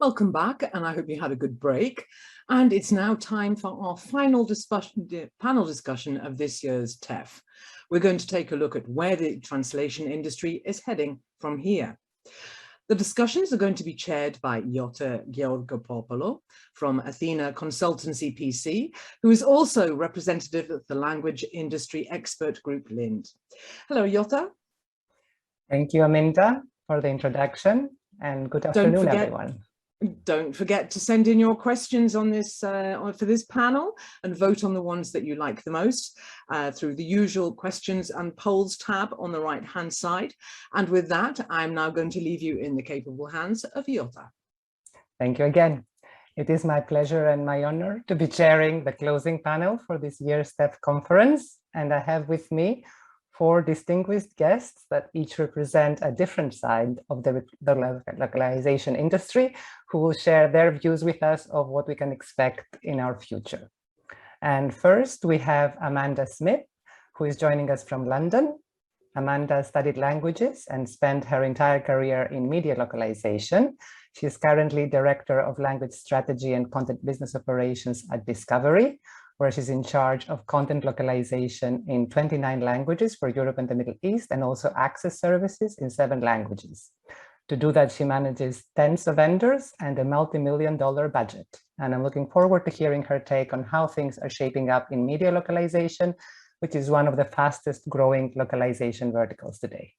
Welcome back, and I hope you had a good break. And it's now time for our final panel discussion of this year's TEF. We're going to take a look at where the translation industry is heading from here. The discussions are going to be chaired by Yota GEORGAKOPOULOU from Athena Consultancy P.C, who is also representative of the language industry expert group LIND. Hello, Yota. Thank you, Aminta, for the introduction, and good afternoon, everyone. Don't forget to send in your questions on this for this panel and vote on the ones that you like the most through the usual questions and polls tab on the right-hand side. And with that, I'm now going to leave you in the capable hands of Yota. Thank you again. It is my pleasure and my honor to be chairing the closing panel for this year's TEF conference. And I have with me 4 distinguished guests that each represent a different side of the localization industry, who will share their views with us of what we can expect in our future. And first, we have Amanda Smith, who is joining us from London. Amanda studied languages and spent her entire career in media localization. She is currently Director of Language Strategy and Content Business Operations at Discovery, where she's in charge of content localization in 29 languages for Europe and the Middle East, and also access services in 7 languages. To do that, she manages tens of vendors and a multi-million-dollar budget. And I'm looking forward to hearing her take on how things are shaping up in media localization, which is one of the fastest growing localization verticals today.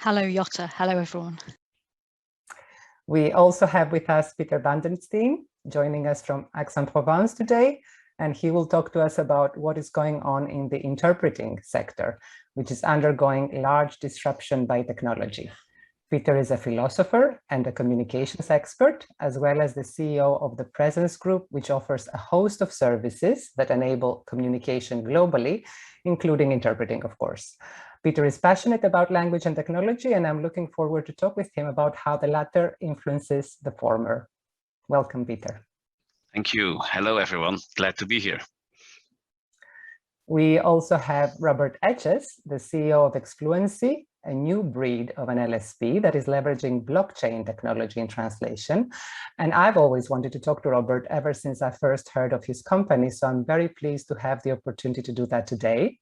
Hello, Yota. Hello, everyone. We also have with us Peter Bandenstein, joining us from Aix-en-Provence today, and he will talk to us about what is going on in the interpreting sector, which is undergoing large disruption by technology. Peter is a philosopher and a communications expert, as well as the CEO of the Presence Group, which offers a host of services that enable communication globally, including interpreting, of course. Peter is passionate about language and technology, and I'm looking forward to talk with him about how the latter influences the former. Welcome, Peter. Thank you. Hello, everyone. Glad to be here. We also have Robert Etches, the CEO of Exfluency, a new breed of an LSP that is leveraging blockchain technology in translation. And I've always wanted to talk to Robert ever since I first heard of his company, so I'm very pleased to have the opportunity to do that today.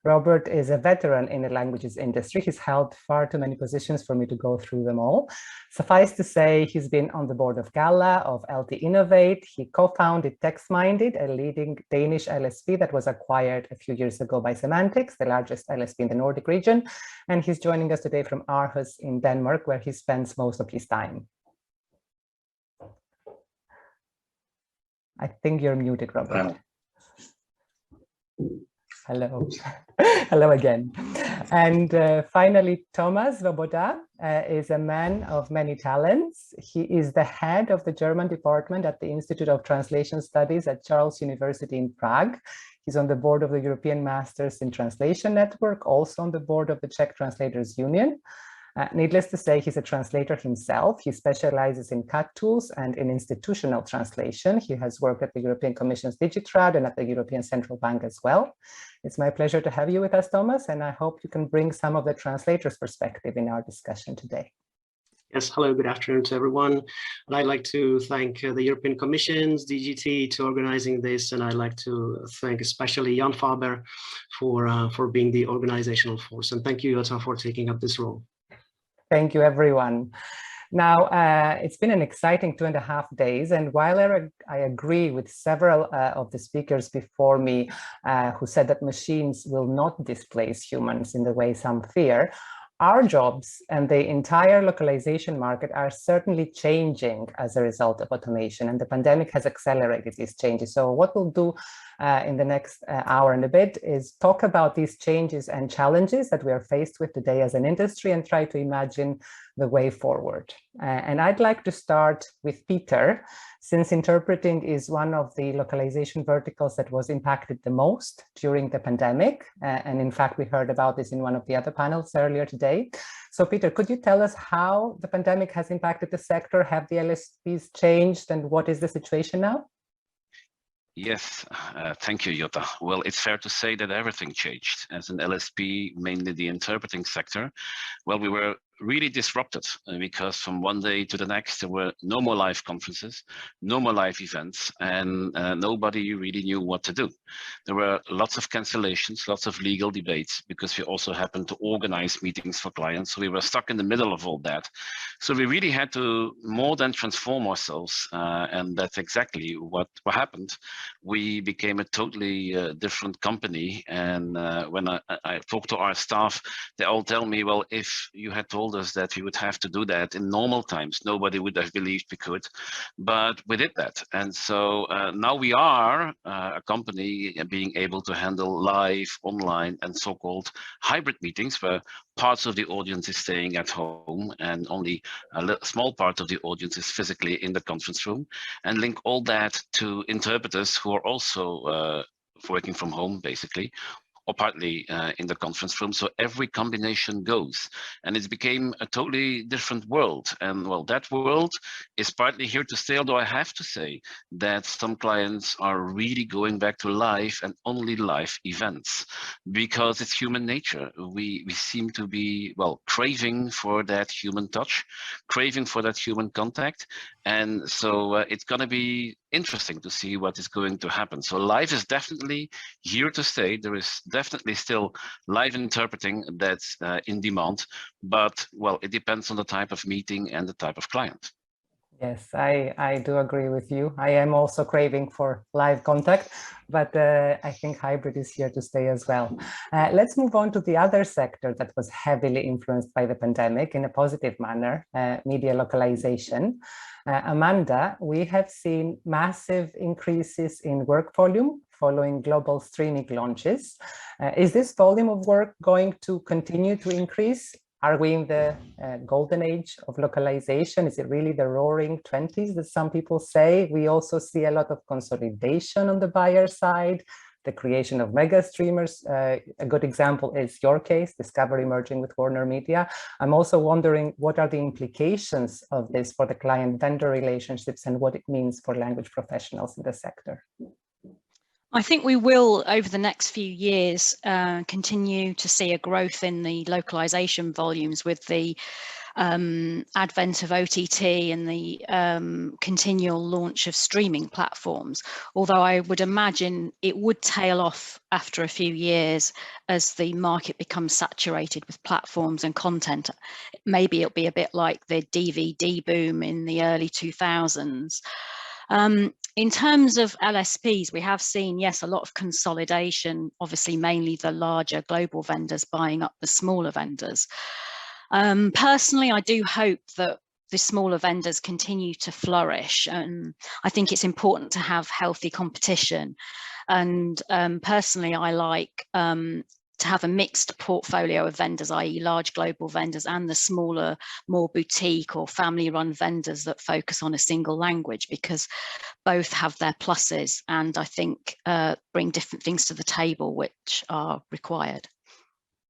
Robert is a veteran in the languages industry. He's held far too many positions for me to go through them all. Suffice to say, he's been on the board of Gala, of LT Innovate. He co-founded TextMinded, a leading Danish LSP that was acquired a few years ago by Semantics, the largest LSP in the Nordic region. And he's joining us today from Aarhus in Denmark, where he spends most of his time. I think you're muted, Robert. Hello. Hello again. And finally, Thomas Robota is a man of many talents. He is the head of the German department at the Institute of Translation Studies at Charles University in Prague. He's on the board of the European Masters in Translation Network, also on the board of the Czech Translators Union. Needless to say, he's a translator himself. He specializes in CAT tools and in institutional translation. He has worked at the European Commission's Digitrad and at the European Central Bank as well. It's my pleasure to have you with us, Thomas, and I hope you can bring some of the translators' perspective in our discussion today. Yes, hello, good afternoon to everyone. And I'd like to thank the European Commission's DGT to organizing this, and I'd like to thank especially Jan Faber for being the organizational force. And thank you, Jota, for taking up this role. Thank you, everyone. Now, it's been an exciting 2.5 days, and while I agree with several of the speakers before me who said that machines will not displace humans in the way some fear, our jobs and the entire localization market are certainly changing as a result of automation, and the pandemic has accelerated these changes. So what we'll do in the next hour and a bit is talk about these changes and challenges that we are faced with today as an industry and try to imagine the way forward. And I'd like to start with Peter, since interpreting is one of the localization verticals that was impacted the most during the pandemic. And in fact, we heard about this in one of the other panels earlier today. So Peter, could you tell us how the pandemic has impacted the sector? Have the LSPs changed, and what is the situation now? Yes, thank you, Jota. Well, it's fair to say that everything changed. As an LSP, mainly the interpreting sector, well, we were really disrupted because from one day to the next, there were no more live conferences, no more live events, and nobody really knew what to do. There were lots of cancellations, lots of legal debates, because we also happened to organize meetings for clients. So we were stuck in the middle of all that. So we really had to more than transform ourselves. And that's exactly what happened. We became a totally different company. And when I talk to our staff, they all tell me, well, if you had told us that we would have to do that in normal times, nobody would have believed we could, but we did that. And so now we are a company being able to handle live, online, and so-called hybrid meetings where parts of the audience is staying at home and only a small part of the audience is physically in the conference room, and link all that to interpreters who are also working from home, basically, or partly in the conference room. So every combination goes, and it became a totally different world. And well, that world is partly here to stay, although I have to say that some clients are really going back to live and only live events, because it's human nature. We seem to be, well, craving for that human touch, craving for that human contact. And so it's going to be interesting to see what is going to happen. So live is definitely here to stay. There is definitely still live interpreting that's in demand, but well, it depends on the type of meeting and the type of client. Yes, I do agree with you. I am also craving for live contact, but I think hybrid is here to stay as well. Let's move on to the other sector that was heavily influenced by the pandemic in a positive manner, media localization. Amanda, we have seen massive increases in work volume following global streaming launches. Is this volume of work going to continue to increase? Are we in the golden age of localization? Is it really the roaring 20s that some people say? We also see a lot of consolidation on the buyer side, the creation of mega streamers. A good example is your case, Discovery merging with Warner Media. I'm also wondering, what are the implications of this for the client-vendor relationships and what it means for language professionals in the sector? I think we will, over the next few years, continue to see a growth in the localization volumes with the advent of OTT and the continual launch of streaming platforms. Although I would imagine it would tail off after a few years as the market becomes saturated with platforms and content. Maybe it'll be a bit like the DVD boom in the early 2000s. In terms of LSPs, we have seen, yes, a lot of consolidation, obviously mainly the larger global vendors buying up the smaller vendors. Personally, I do hope that the smaller vendors continue to flourish. I think it's important to have healthy competition. And personally, I like to have a mixed portfolio of vendors, i.e. large global vendors and the smaller, more boutique or family-run vendors that focus on a single language, because both have their pluses and I think bring different things to the table which are required.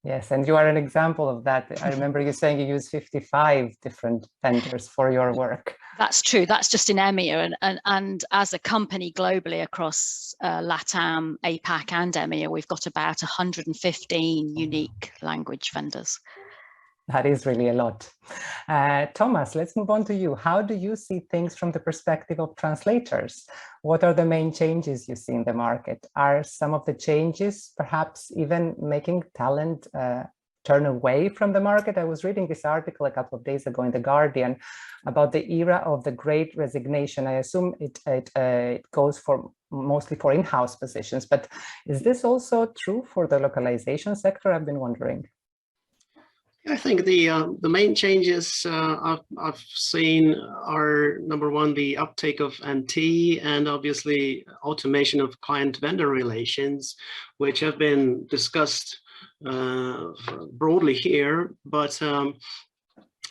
Yes, and you are an example of that. I remember you saying you use 55 different vendors for your work. That's true. That's just in EMEA, and as a company globally across LATAM, APAC and EMEA, we've got about 115 unique language vendors. That is really a lot. Thomas, let's move on to you. How do you see things from the perspective of translators? What are the main changes you see in the market? Are some of the changes perhaps even making talent turn away from the market? I was reading this article a couple of days ago in The Guardian about the era of the Great Resignation. I assume it goes for mostly for in-house positions, but is this also true for the localization sector? I've been wondering. I think the main changes I've seen are, number one, the uptake of NT and obviously automation of client-vendor relations, which have been discussed broadly here, but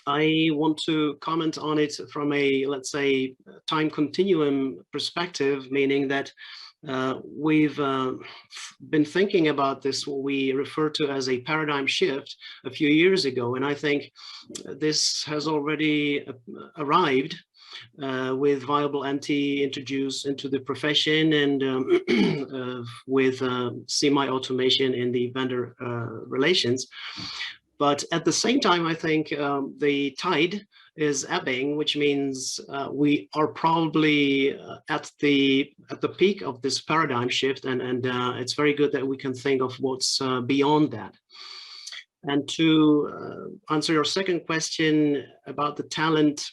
I want to comment on it from a, let's say, time continuum perspective, meaning that we've been thinking about this, what we refer to as a paradigm shift a few years ago. And I think this has already arrived with viable NT introduced into the profession and with semi-automation in the vendor relations. But at the same time, I think the tide is ebbing, which means we are probably at the peak of this paradigm shift, and it's very good that we can think of what's beyond that. And to answer your second question about the talent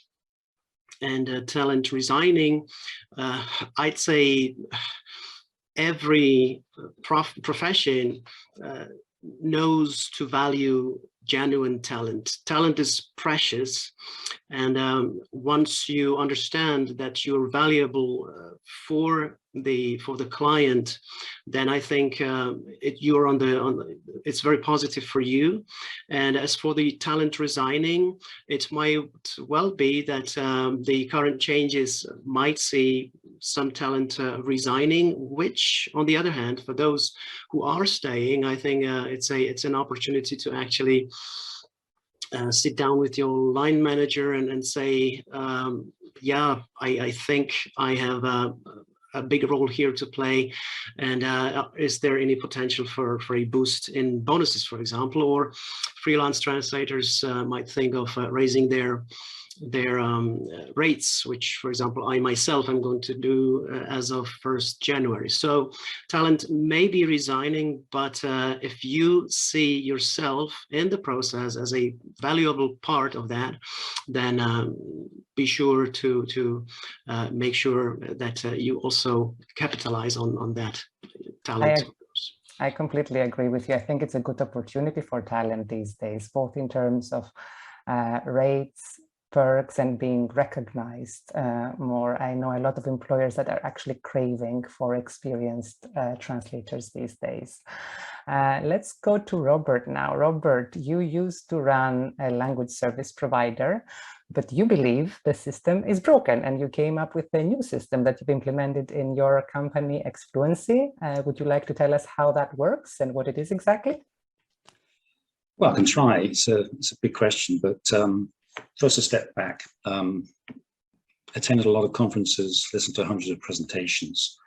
and talent resigning, I'd say every profession knows to value genuine talent. Talent is precious, and once you understand that you're valuable for the client, then I think you're on the it's very positive for you. And as for the talent resigning, it might well be that the current changes might see some talent resigning, which on the other hand, for those who are staying, I think it's an opportunity to actually sit down with your line manager and say, yeah, I think I have a big role here to play, and is there any potential for a boost in bonuses, for example? Or freelance translators might think of raising their rates, which, for example, I myself am going to do as of 1st January. So talent may be resigning, but if you see yourself in the process as a valuable part of that, then be sure to make sure that you also capitalize on that talent. I completely agree with you. I think it's a good opportunity for talent these days, both in terms of rates, perks, and being recognized more. I know a lot of employers that are actually craving for experienced translators these days. Let's go to Robert now. Robert, you used to run a language service provider, but you believe the system is broken, and you came up with a new system that you've implemented in your company, Xfluency. Would you like to tell us how that works and what it is exactly? Well, I can try. It's a big question, but first a step back. Attended a lot of conferences, listened to hundreds of presentations.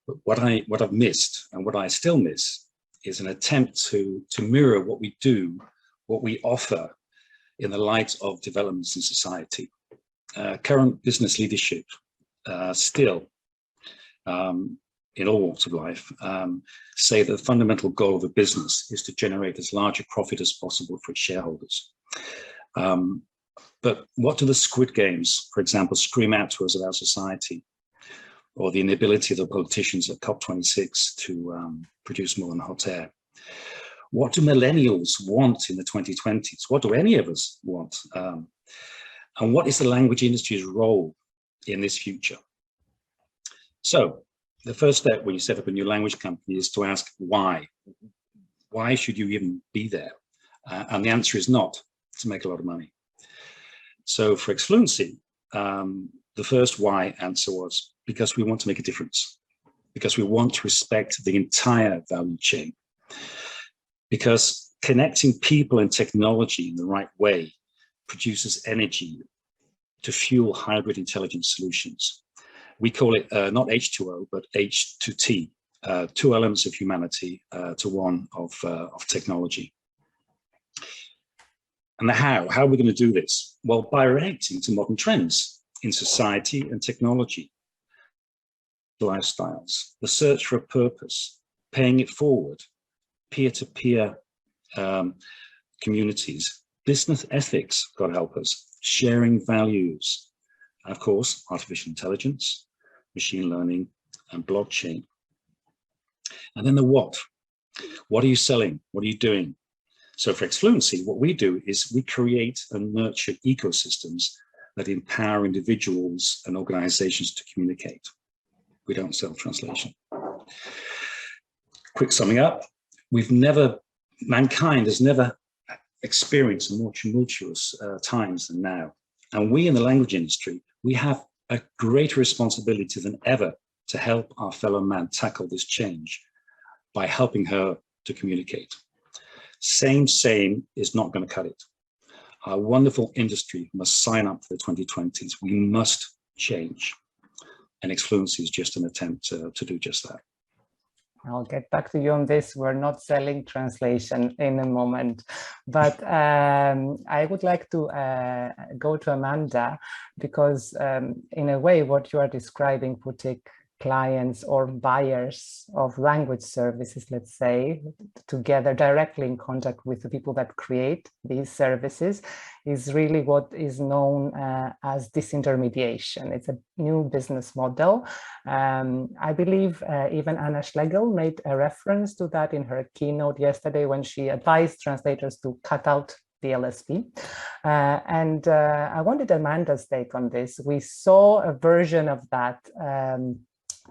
But what I've missed, and what I still miss, is an attempt to mirror what we do, what we offer, in the light of developments in society. Current business leadership still, in all walks of life, say that the fundamental goal of a business is to generate as large a profit as possible for its shareholders. But what do the Squid Games, for example, scream out to us about society, or the inability of the politicians at COP26 to produce more than hot air? What do millennials want in the 2020s? What do any of us want? And what is the language industry's role in this future? So the first step when you set up a new language company is to ask why. Why should you even be there? And the answer is not to make a lot of money. So for Xfluency, the first why answer was because we want to make a difference, because we want to respect the entire value chain, because connecting people and technology in the right way produces energy to fuel hybrid intelligence solutions. We call it not H2O, but H2T, two elements of humanity to one of technology. And the how are we going to do this? Well, by reacting to modern trends in society and technology, lifestyles, the search for a purpose, paying it forward, peer-to-peer communities, business ethics, God help us, sharing values, and of course, artificial intelligence, machine learning, and blockchain. And then the what. What are you selling? What are you doing? So for Xfluency, what we do is we create and nurture ecosystems that empower individuals and organizations to communicate. We don't sell translation. Quick summing up, mankind has never experienced more tumultuous times than now. And we in the language industry, we have a greater responsibility than ever to help our fellow man tackle this change by helping her to communicate. Same is not going to cut it. Our wonderful industry must sign up for the 2020s. We must change. And Xfluency is just an attempt to do just that. I'll get back to you on this. We're not selling translation in a moment, but I would like to go to Amanda, because in a way, what you are describing, putting clients or buyers of language services, let's say, together directly in contact with the people that create these services, is really what is known as disintermediation. It's a new business model. I believe even Anna Schlegel made a reference to that in her keynote yesterday when she advised translators to cut out the LSP. I wanted Amanda's take on this. We saw a version of that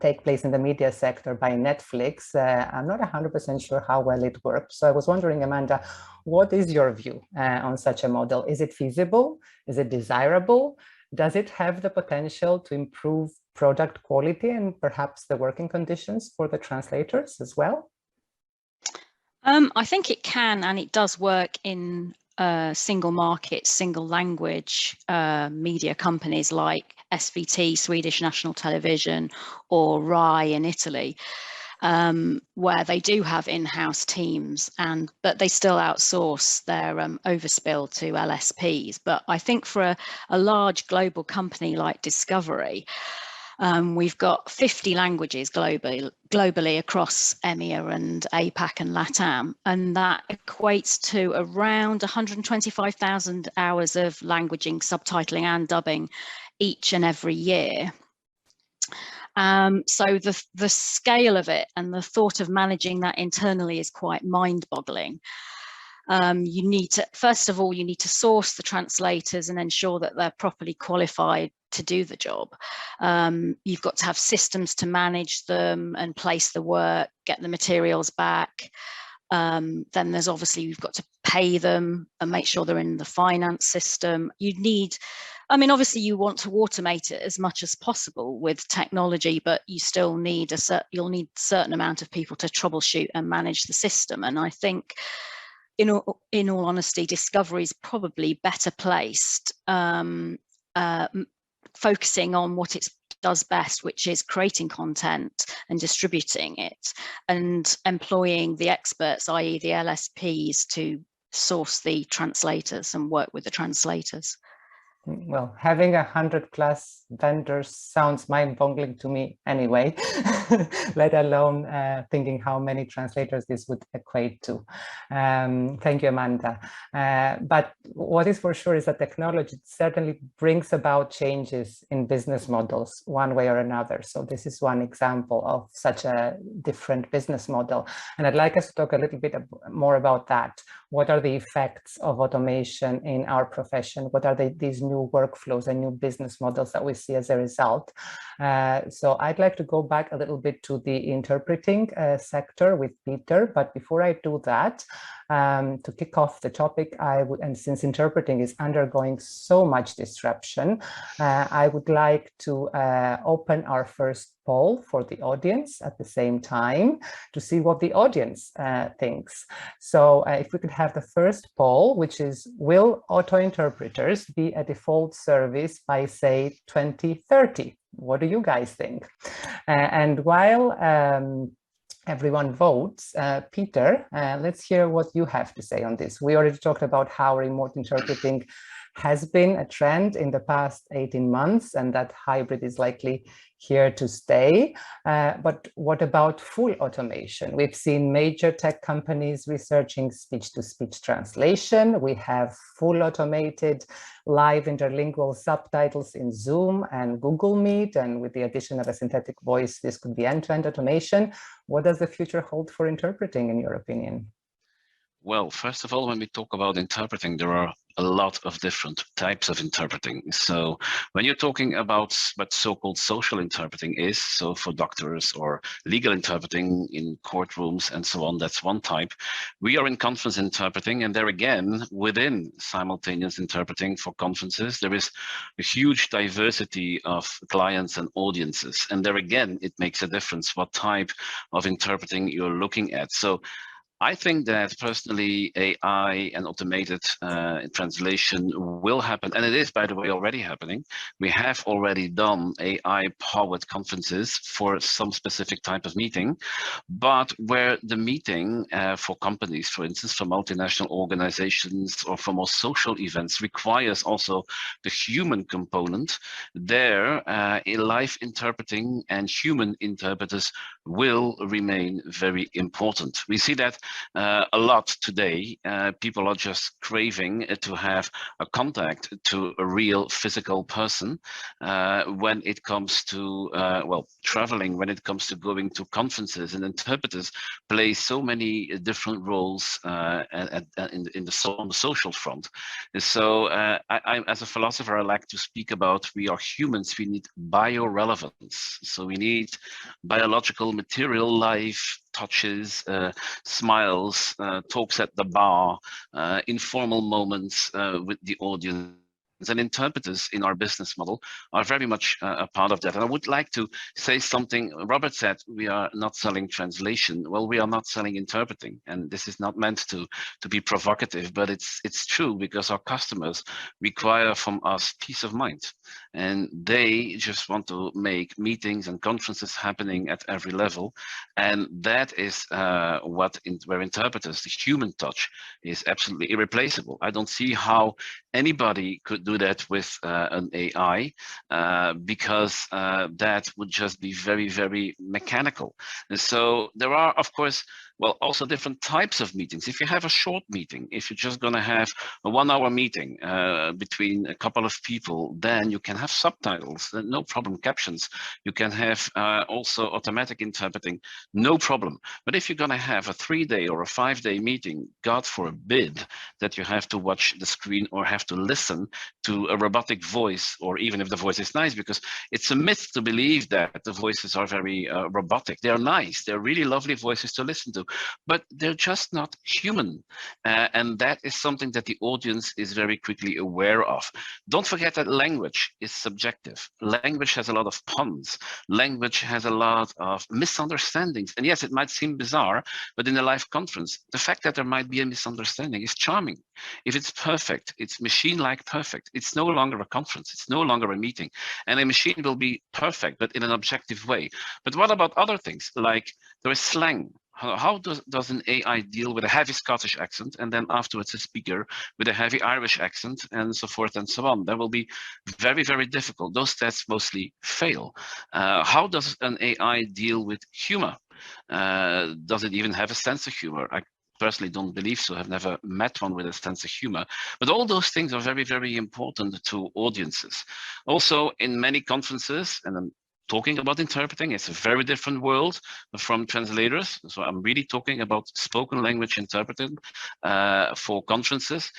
take place in the media sector by Netflix. I'm not 100% sure how well it worked. So I was wondering, Amanda, what is your view on such a model? Is it feasible? Is it desirable? Does it have the potential to improve product quality and perhaps the working conditions for the translators as well? I think it can, and it does work in single market, single language media companies like SVT, Swedish National Television, or RAI in Italy, where they do have in-house teams, but they still outsource their overspill to LSPs. But I think for a large global company like Discovery, we've got 50 languages globally across EMEA and APAC and LATAM, and that equates to around 125,000 hours of languaging, subtitling and dubbing each and every year. So the scale of it and the thought of managing that internally is quite mind-boggling. You need to, first of all, you need to source the translators and ensure that they're properly qualified to do the job. You've got to have systems to manage them and place the work, get the materials back. Then there's obviously, you've got to pay them and make sure they're in the finance system. You need, I mean, obviously you want to automate it as much as possible with technology, but you still need you'll need a certain amount of people to troubleshoot and manage the system. And I think, in all honesty, Discovery is probably better placed, focusing on what it does best, which is creating content and distributing it, and employing the experts, i.e. the LSPs, to source the translators and work with the translators. Well, having 100+ vendors sounds mind-boggling to me anyway, let alone thinking how many translators this would equate to. Thank you, Amanda. But what is for sure is that technology certainly brings about changes in business models one way or another. So this is one example of such a different business model. And I'd like us to talk a little bit more about that. What are the effects of automation in our profession? What are these new workflows and new business models that we see as a result? So I'd like to go back a little bit to the interpreting sector with Peter. But before I do that, to kick off the topic, and since interpreting is undergoing so much disruption, I would like to open our first poll for the audience at the same time to see what the audience thinks. So if we could have the first poll, which is, will auto-interpreters be a default service by, say, 2030? What do you guys think? And while everyone votes, Peter, let's hear what you have to say on this. We already talked about how remote interpreting has been a trend in the past 18 months, and that hybrid is likely here to stay. But what about full automation? We've seen major tech companies researching speech-to-speech translation. We have full automated live interlingual subtitles in Zoom and Google Meet, and with the addition of a synthetic voice, this could be end-to-end automation. What does the future hold for interpreting, in your opinion? Well, first of all, when we talk about interpreting, there are a lot of different types of interpreting. So when you're talking about what so-called social interpreting is, so for doctors or legal interpreting in courtrooms and so on, that's one type. We are in conference interpreting, and there again, within simultaneous interpreting for conferences, there is a huge diversity of clients and audiences. And there again, it makes a difference what type of interpreting you're looking at. So I think that personally AI and automated translation will happen, and it is, by the way, already happening. We have already done AI-powered conferences for some specific type of meeting, but where the meeting for companies, for instance, for multinational organizations or for more social events requires also the human component, there live interpreting and human interpreters will remain very important. We see that a lot today. People are just craving to have a contact to a real physical person when it comes to well, traveling, when it comes to going to conferences, and interpreters play so many different roles on the social front. So I, as a philosopher, I like to speak about we are humans. We need biorelevance. So we need biological material life, touches, smiles, talks at the bar, informal moments with the audience. And interpreters in our business model are very much a part of that. And I would like to say something. Robert said we are not selling translation. Well, we are not selling interpreting, and this is not meant to be provocative, but it's true, because our customers require from us peace of mind, and they just want to make meetings and conferences happening at every level, and that is where interpreters, the human touch, is absolutely irreplaceable. I don't see how anybody could do that with an AI because that would just be very, very mechanical. And so there are, of course, well, also different types of meetings. If you have a short meeting, if you're just going to have a 1 hour meeting between a couple of people, then you can have subtitles, no problem, captions. You can have also automatic interpreting, no problem. But if you're going to have a 3-day or a 5-day meeting, God forbid that you have to watch the screen or have to listen to a robotic voice, or even if the voice is nice, because it's a myth to believe that the voices are very robotic. They're nice, they're really lovely voices to listen to, but they're just not human. And that is something that the audience is very quickly aware of. Don't forget that language is subjective. Language has a lot of puns. Language has a lot of misunderstandings. And yes, it might seem bizarre, but in a live conference, the fact that there might be a misunderstanding is charming. If it's perfect, it's machine-like perfect. It's no longer a conference. It's no longer a meeting. And a machine will be perfect, but in an objective way. But what about other things? Like there is slang. How does an AI deal with a heavy Scottish accent and then afterwards a speaker with a heavy Irish accent and so forth and so on? That will be very, very difficult. Those tests mostly fail. How does an AI deal with humor? Does it even have a sense of humor? I personally don't believe so. I've never met one with a sense of humor. But all those things are very, very important to audiences. Also, in many conferences, and I'm talking about interpreting, it's a very different world from translators. So I'm really talking about spoken language interpreting for conferences.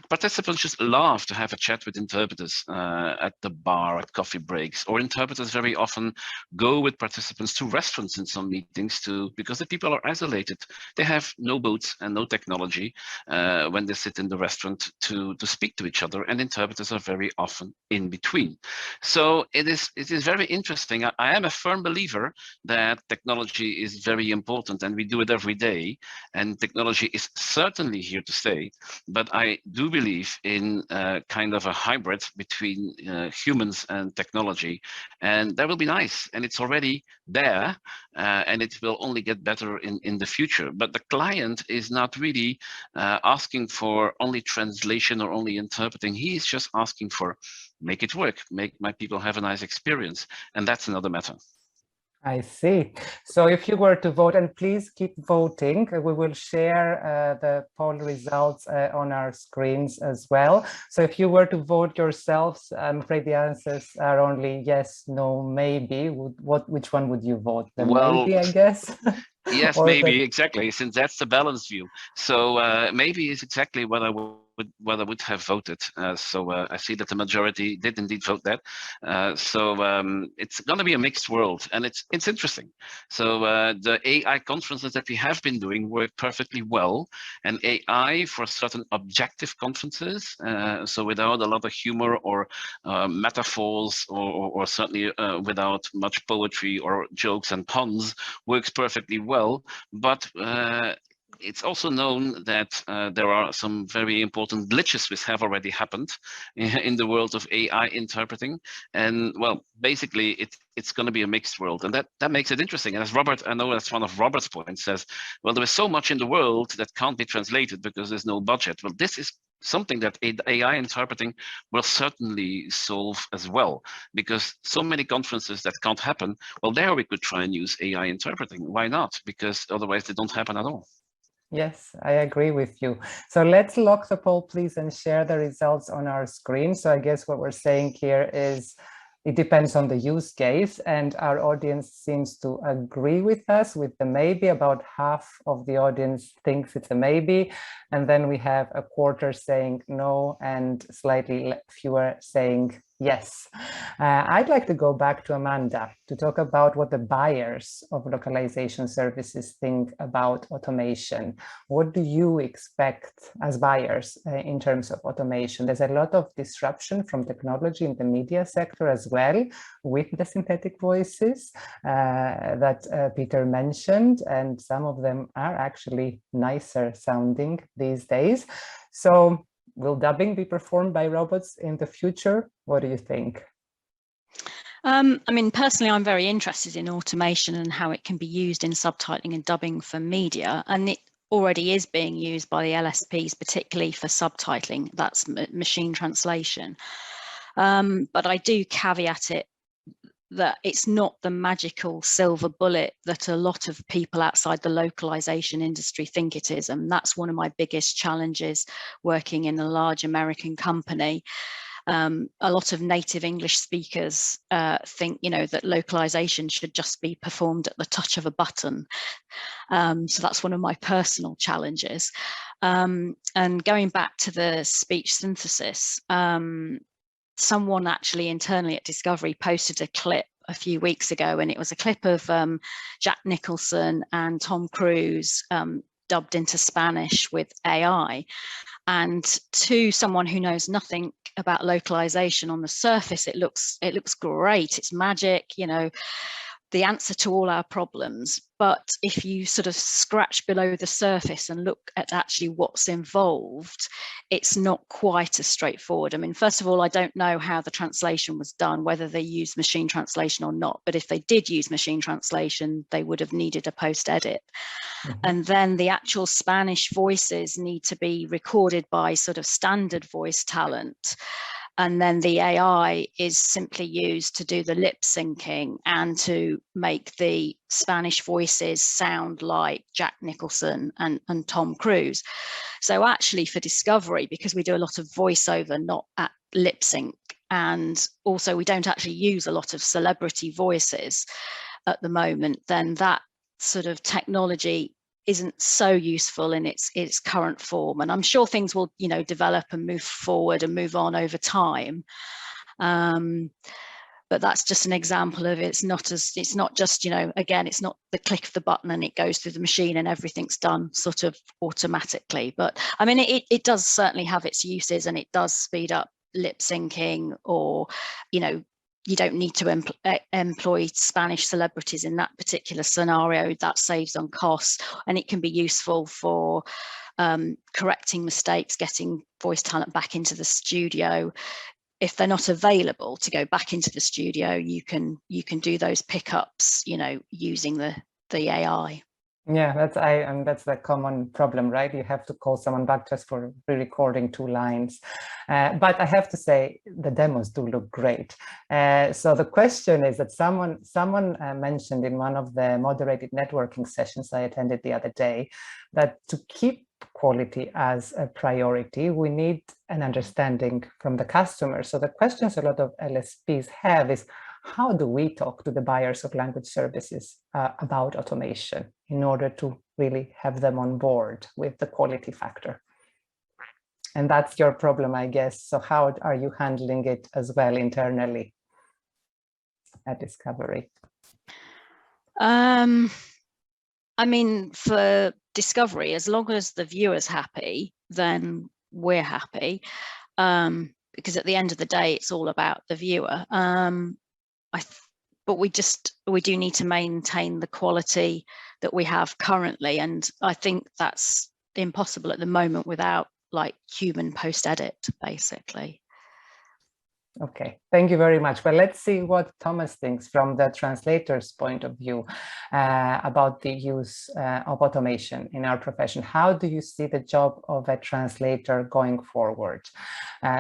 Participants just love to have a chat with interpreters at the bar, at coffee breaks, or interpreters very often go with participants to restaurants in some meetings too, because the people are isolated. They have no booths and no technology when they sit in the restaurant to speak to each other, and interpreters are very often in between. So it is very interesting. I am a firm believer that technology is very important, and we do it every day, and technology is certainly here to stay, but I do believe in kind of a hybrid between humans and technology, and that will be nice, and it's already there, and it will only get better in the future. But the client is not really asking for only translation or only interpreting. He is just asking for make it work, make my people have a nice experience, and that's another matter. I see. So if you were to vote, and please keep voting, we will share the poll results on our screens as well. So if you were to vote yourselves, I'm afraid the answers are only yes, no, maybe. Which one would you vote? The maybe, I guess? Yes, maybe, exactly, since that's the balanced view. So maybe is exactly what I would have voted. So I see that the majority did indeed vote that. So it's going to be a mixed world, and it's interesting. So the AI conferences that we have been doing work perfectly well, and AI for certain objective conferences, so without a lot of humor or metaphors, or certainly without much poetry or jokes and puns, works perfectly well. But it's also known that there are some very important glitches which have already happened in the world of AI interpreting. And well, basically it's going to be a mixed world, and that makes it interesting. And as Robert, I know that's one of Robert's points, says, well, there is so much in the world that can't be translated because there's no budget. Well, this is something that AI interpreting will certainly solve as well, because so many conferences that can't happen, well, there we could try and use AI interpreting. Why not? Because otherwise they don't happen at all. Yes, I agree with you. So let's lock the poll, please, and share the results on our screen. So I guess what we're saying here is it depends on the use case, and our audience seems to agree with us with the maybe. About half of the audience thinks it's a maybe, and then we have a quarter saying no and slightly fewer saying yes. I'd like to go back to Amanda to talk about what the buyers of localization services think about automation. What do you expect as buyers in terms of automation? There's a lot of disruption from technology in the media sector as well, with the synthetic voices that Peter mentioned, and some of them are actually nicer sounding these days. So will dubbing be performed by robots in the future? What do you think? I mean, personally, I'm very interested in automation and how it can be used in subtitling and dubbing for media. And it already is being used by the LSPs, particularly for subtitling. That's machine translation. But I do caveat it that it's not the magical silver bullet that a lot of people outside the localization industry think it is. And that's one of my biggest challenges working in a large American company. A lot of native English speakers think, you know, that localization should just be performed at the touch of a button. So that's one of my personal challenges. And going back to the speech synthesis, someone actually internally at Discovery posted a clip a few weeks ago, and it was a clip of Jack Nicholson and Tom Cruise dubbed into Spanish with AI. And to someone who knows nothing about localization, on the surface, it looks great. It's magic, you know, the answer to all our problems. But if you sort of scratch below the surface and look at actually what's involved, it's not quite as straightforward. I mean, first of all, I don't know how the translation was done, whether they used machine translation or not. But if they did use machine translation, they would have needed a post-edit. Mm-hmm. And then the actual Spanish voices need to be recorded by sort of standard voice talent. And then the AI is simply used to do the lip syncing and to make the Spanish voices sound like Jack Nicholson and Tom Cruise. So actually for Discovery, because we do a lot of voiceover, not at lip sync, and also we don't actually use a lot of celebrity voices at the moment, then that sort of technology isn't so useful in its current form. And I'm sure things will, you know, develop and move forward and move on over time. But that's just an example of it's not just, you know, again, it's not the click of the button and it goes through the machine and everything's done sort of automatically. But I mean, it does certainly have its uses, and it does speed up lip syncing, or, you know, you don't need to employ Spanish celebrities in that particular scenario. That saves on costs, and it can be useful for correcting mistakes, getting voice talent back into the studio. If they're not available to go back into the studio, you can do those pickups, you know, using the AI. Yeah, that's the common problem, right? You have to call someone back just for re-recording 2 lines. But I have to say the demos do look great. So the question is that someone mentioned in one of the moderated networking sessions I attended the other day that to keep quality as a priority, we need an understanding from the customer. So the questions a lot of LSPs have is, how do we talk to the buyers of language services about automation in order to really have them on board with the quality factor? And that's your problem, I guess. So how are you handling it as well internally at Discovery? I mean, for Discovery, as long as the viewer's happy, then we're happy. Because at the end of the day, it's all about the viewer. but we do need to maintain the quality that we have currently, and I think that's impossible at the moment without like human post-edit, basically. Okay, thank you very much. Well, let's see what Thomas thinks from the translator's point of view about the use of automation in our profession. How do you see the job of a translator going forward?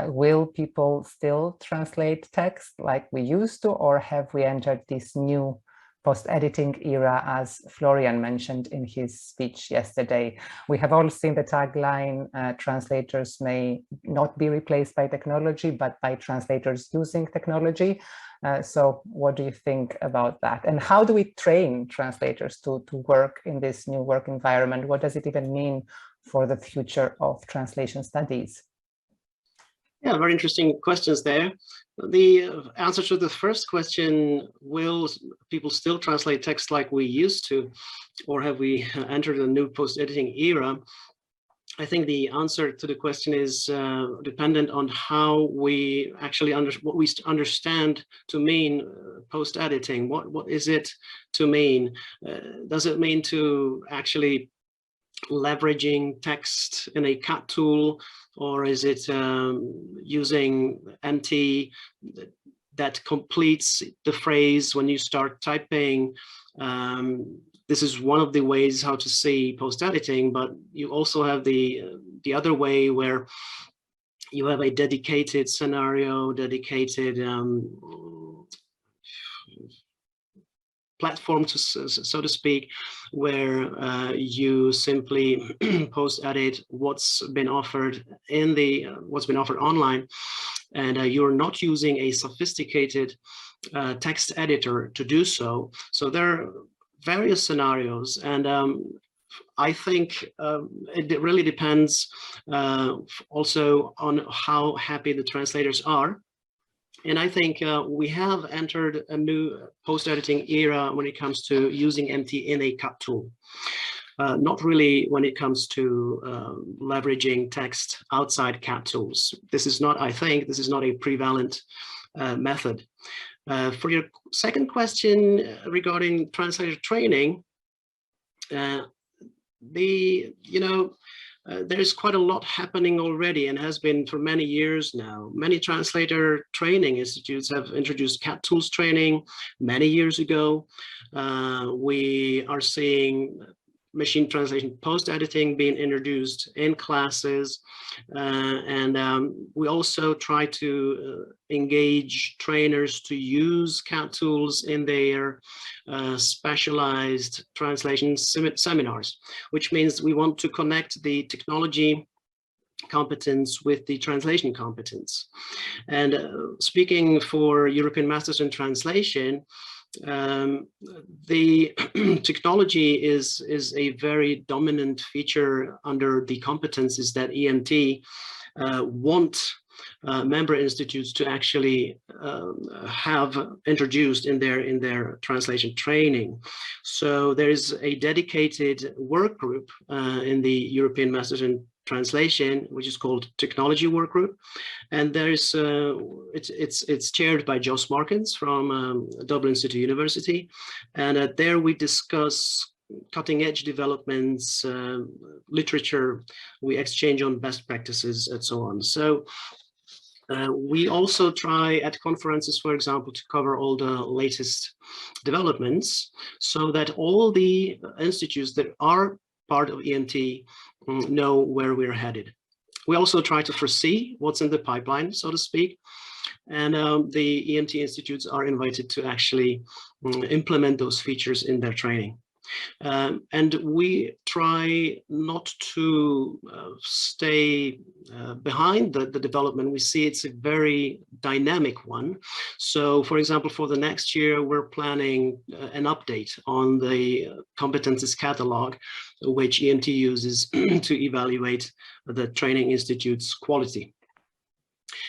Will people still translate text like we used to, or have we entered this new post-editing era, as Florian mentioned in his speech yesterday? We have all seen the tagline, translators may not be replaced by technology, but by translators using technology. So what do you think about that? And how do we train translators to work in this new work environment? What does it even mean for the future of translation studies? Yeah, very interesting questions there. The answer to the first question, will people still translate text like we used to, or have we entered a new post-editing era? I think the answer to the question is dependent on how we actually what we understand to mean post-editing. What is it to mean? Does it mean to actually leveraging text in a CAT tool, or is it using MT that completes the phrase when you start typing? This is one of the ways how to see post-editing, but you also have the other way where you have a dedicated scenario, dedicated platform, so to speak, where you simply post-edit what's been offered in the what's been offered online, and you're not using a sophisticated text editor to do so. So there are various scenarios, and I think it really depends also on how happy the translators are. And I think we have entered a new post-editing era when it comes to using MT in a CAT tool. Not really when it comes to leveraging text outside CAT tools. This is not, I think, this is not a prevalent method. For your second question regarding translator training, there's quite a lot happening already and has been for many years now. Many translator training institutes have introduced CAT tools training many years ago. We are seeing machine translation post-editing being introduced in classes, and we also try to engage trainers to use CAT tools in their specialized translation seminars, which means we want to connect the technology competence with the translation competence. And speaking for European Masters in Translation, the technology is a very dominant feature under the competencies that EMT want member institutes to actually have introduced in their translation training. So there is a dedicated work group in the European Masters in Translation, which is called Technology Work Group, and there is it's chaired by Jos Markens from Dublin City University, and there we discuss cutting-edge developments, literature, we exchange on best practices, and so on. So we also try at conferences, for example, to cover all the latest developments, so that all the institutes that are part of EMT know where we're headed. We also try to foresee what's in the pipeline, so to speak, and the EMT institutes are invited to actually implement those features in their training. And we try not to stay behind the development. We see it's a very dynamic one. So, for example, for the next year, we're planning an update on the competencies catalog, which EMT uses to evaluate the training institute's quality.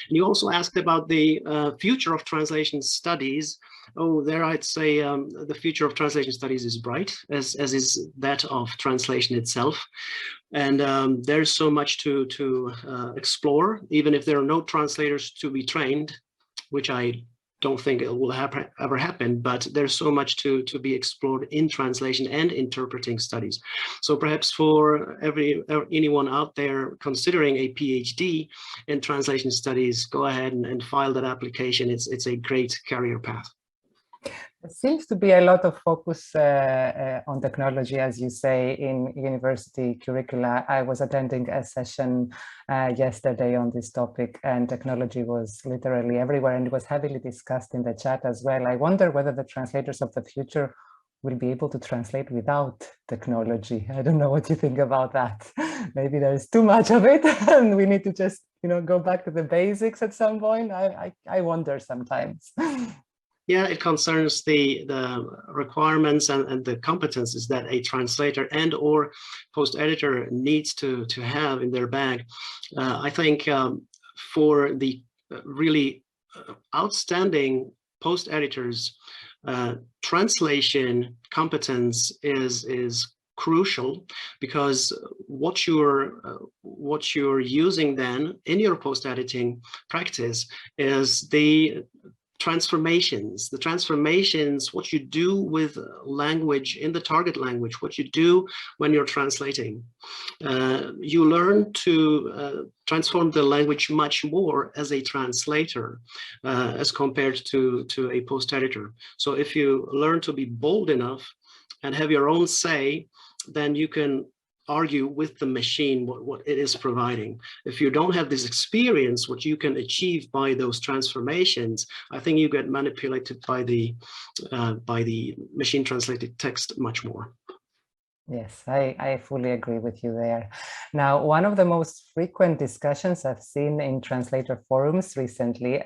And you also asked about the future of translation studies. Oh, there I'd say the future of translation studies is bright, as is that of translation itself. And there's so much to explore, even if there are no translators to be trained, which I don't think it will ever happen, but there's so much to be explored in translation and interpreting studies. So perhaps for anyone out there considering a PhD in translation studies, go ahead and file that application. It's a great career path. There seems to be a lot of focus on technology, as you say, in university curricula. I was attending a session yesterday on this topic, and technology was literally everywhere, and it was heavily discussed in the chat as well. I wonder whether the translators of the future will be able to translate without technology. I don't know what you think about that. Maybe there's too much of it, and we need to just, go back to the basics at some point. I wonder sometimes. Yeah, it concerns the requirements and the competences that a translator and or post-editor needs to have in their bag. I think for the really outstanding post-editors, translation competence is crucial, because what you're using then in your post-editing practice is the transformations, what you do with language in the target language, what you do when you're translating. You learn to transform the language much more as a translator as compared to a post-editor. So if you learn to be bold enough and have your own say, then you can argue with the machine what it is providing. If you don't have this experience, what you can achieve by those transformations, I think you get manipulated by the machine translated text much more. Yes, I fully agree with you there. Now, one of the most frequent discussions I've seen in translator forums recently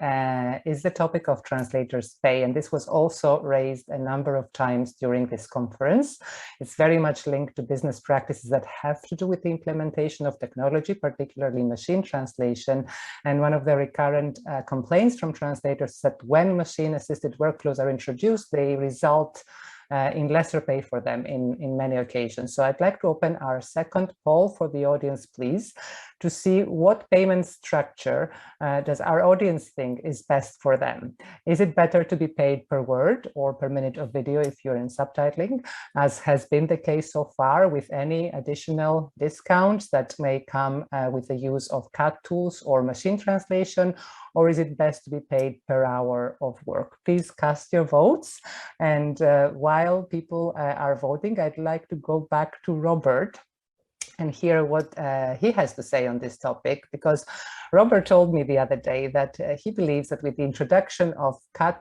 is the topic of translators' pay. And this was also raised a number of times during this conference. It's very much linked to business practices that have to do with the implementation of technology, particularly machine translation. And one of the recurrent complaints from translators is that when machine-assisted workflows are introduced, they result in lesser pay for them in many occasions. So I'd like to open our second poll for the audience, please, to see what payment structure does our audience think is best for them. Is it better to be paid per word or per minute of video if you're in subtitling, as has been the case so far, with any additional discounts that may come with the use of CAT tools or machine translation? Or is it best to be paid per hour of work? Please cast your votes. And while people are voting, I'd like to go back to Robert and hear what he has to say on this topic, because Robert told me the other day that he believes that with the introduction of CAT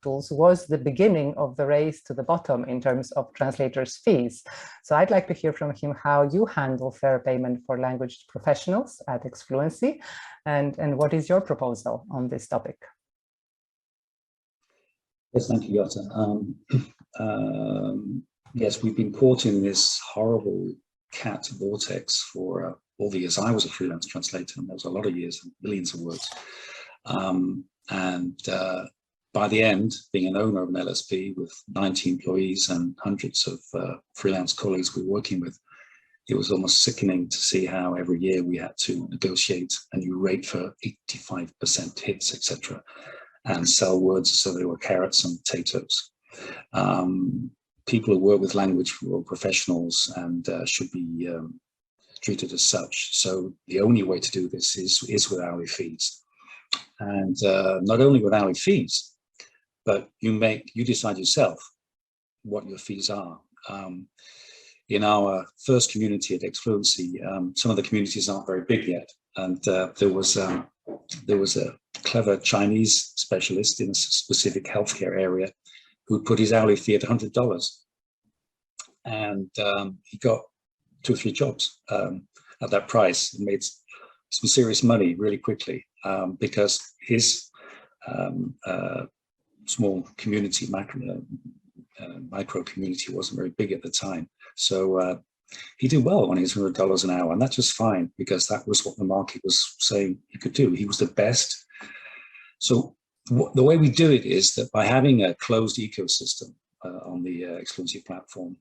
tools was the beginning of the race to the bottom in terms of translators' fees. So I'd like to hear from him how you handle fair payment for language professionals at Xfluency, and what is your proposal on this topic? Yes, thank you, Yota. Yes, we've been caught in this horrible CAT vortex for all the years I was a freelance translator, and there was a lot of years and millions of words. By the end, being an owner of an LSP with 90 employees and hundreds of freelance colleagues we were working with, it was almost sickening to see how every year we had to negotiate a new rate for 85% hits, etc., and sell words so they were carrots and potatoes. People who work with language were professionals and should be treated as such. So the only way to do this is with hourly fees. And not only with hourly fees, but you decide yourself what your fees are. In our first community at Xfluency, some of the communities aren't very big yet. And there was a clever Chinese specialist in a specific healthcare area who put his hourly fee at $100. And he got 2 or 3 jobs at that price and made some serious money really quickly because his small community, micro community wasn't very big at the time. So he did well on his $100 an hour, and that's just fine because that was what the market was saying he could do. He was the best. So the way we do it is that by having a closed ecosystem on the Xfluency platform,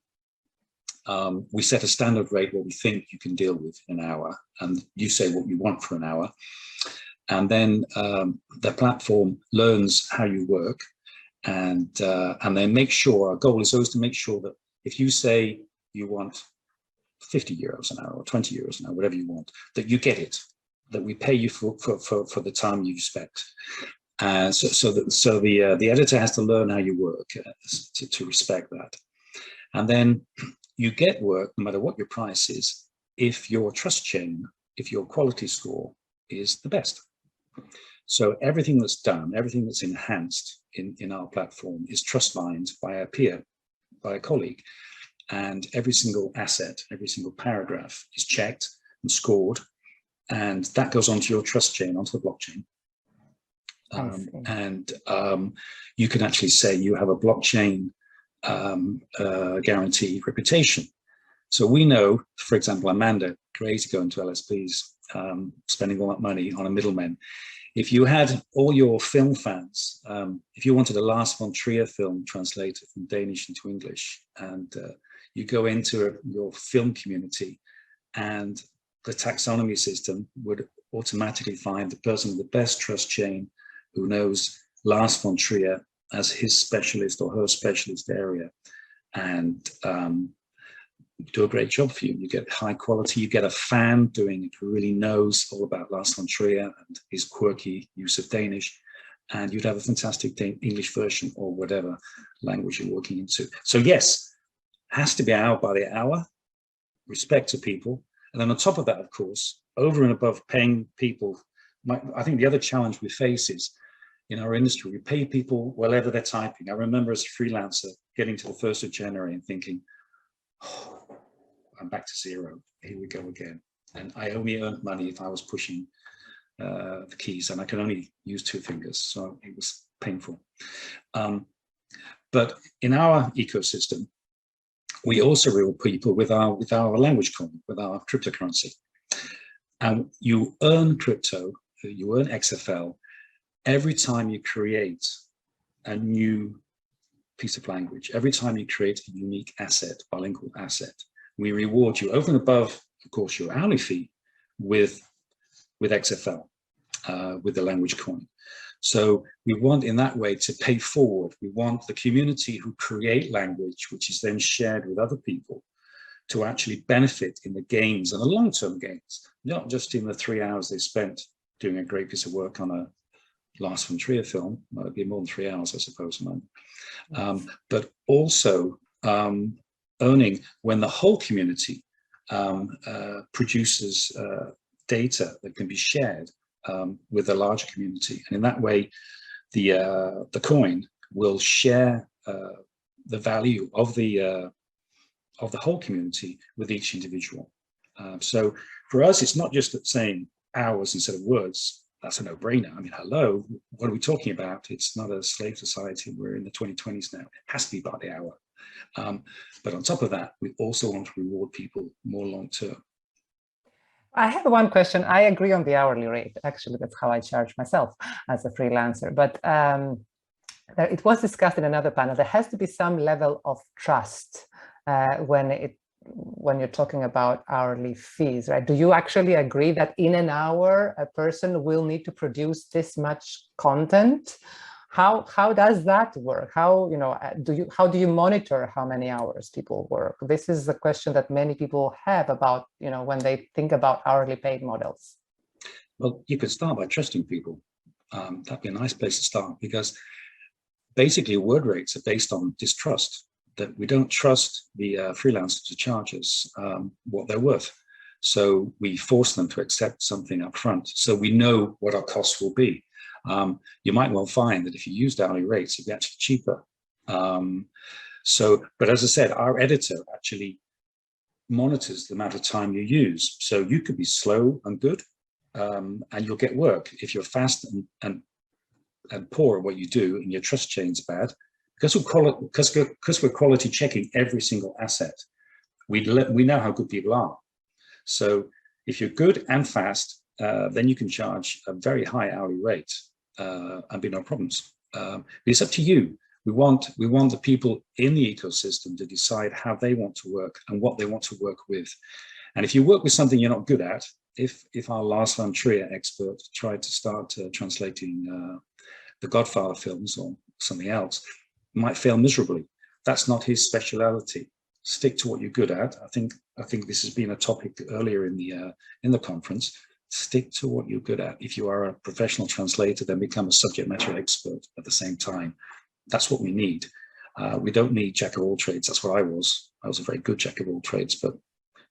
we set a standard rate what we think you can deal with in an hour, and you say what you want for an hour. and then the platform learns how you work, and then make sure, our goal is always to make sure that if you say you want 50 euros an hour or 20 euros an hour, whatever you want, that you get it, that we pay you for the time you spent. So the editor has to learn how you work to respect that. And then you get work no matter what your price is, if your trust chain, if your quality score is the best. So everything that's done, everything that's enhanced in our platform is trust lined by a peer, by a colleague. And every single asset, every single paragraph is checked and scored, and that goes onto your trust chain, onto the blockchain. You can actually say you have a blockchain guaranteed reputation. So we know, for example, Amanda, crazy going to LSPs, spending all that money on a middleman. If you had all your film fans, if you wanted a Lars von Trier film translated from Danish into English, and you go into your film community, and the taxonomy system would automatically find the person with the best trust chain who knows Lars von Trier as his specialist or her specialist area, and do a great job for you. You get high quality, you get a fan doing it who really knows all about Lars von Trier and his quirky use of Danish, and you'd have a fantastic English version or whatever language you're working into. So yes, has to be hour by the hour, respect to people. And then on top of that, of course, over and above paying people, I think the other challenge we face is in our industry, we pay people whatever they're typing. I remember as a freelancer getting to the 1st of January and thinking, oh, I'm back to zero. Here we go again. And I only earned money if I was pushing the keys, and I can only use 2 fingers. So it was painful. But in our ecosystem, we also reward people with our language coin, with our cryptocurrency. And you earn crypto, you earn XFL every time you create a new piece of language, every time you create a unique asset, bilingual asset. We reward you over and above, of course, your hourly fee with XFL, with the language coin. So we want in that way to pay forward. We want the community who create language, which is then shared with other people, to actually benefit in the gains and the long-term gains, not just in the 3 hours they spent doing a great piece of work on a Lars von Trier film. Well, it'd be more than 3 hours, I suppose, but also earning when the whole community produces data that can be shared with the larger community, and in that way, the coin will share the value of the whole community with each individual. So for us, it's not just saying hours instead of words. That's a no-brainer. I mean, hello, what are we talking about? It's not a slave society. We're in the 2020s now. It has to be by the hour. But on top of that, we also want to reward people more long-term. I have one question. I agree on the hourly rate. Actually, that's how I charge myself as a freelancer. But it was discussed in another panel. There has to be some level of trust when you're talking about hourly fees, right? Do you actually agree that in an hour, a person will need to produce this much content? How does that work? How do you monitor how many hours people work? This is the question that many people have about, when they think about hourly paid models. Well, you could start by trusting people. That'd be a nice place to start, because basically word rates are based on distrust, that we don't trust the freelancer to charge us what they're worth. So we force them to accept something up front, so we know what our costs will be. You might well find that if you used hourly rates, it'd be actually cheaper. But as I said, our editor actually monitors the amount of time you use. So you could be slow and good, and you'll get work. If you're fast and poor at what you do, and your trust chain's bad, because we're quality checking every single asset, we know how good people are. So if you're good and fast, then you can charge a very high hourly rate and be no problems. It's up to you. We want the people in the ecosystem to decide how they want to work and what they want to work with. And if you work with something you're not good at, if our Lars von Trier expert tried to start translating the Godfather films or something else, might fail miserably. That's not his speciality. Stick to what you're good at. I think this has been a topic earlier in the conference. Stick to what you're good at. If you are a professional translator, then become a subject matter expert at the same time. That's what we need. We don't need jack of all trades. That's what I was. I was a very good jack of all trades, but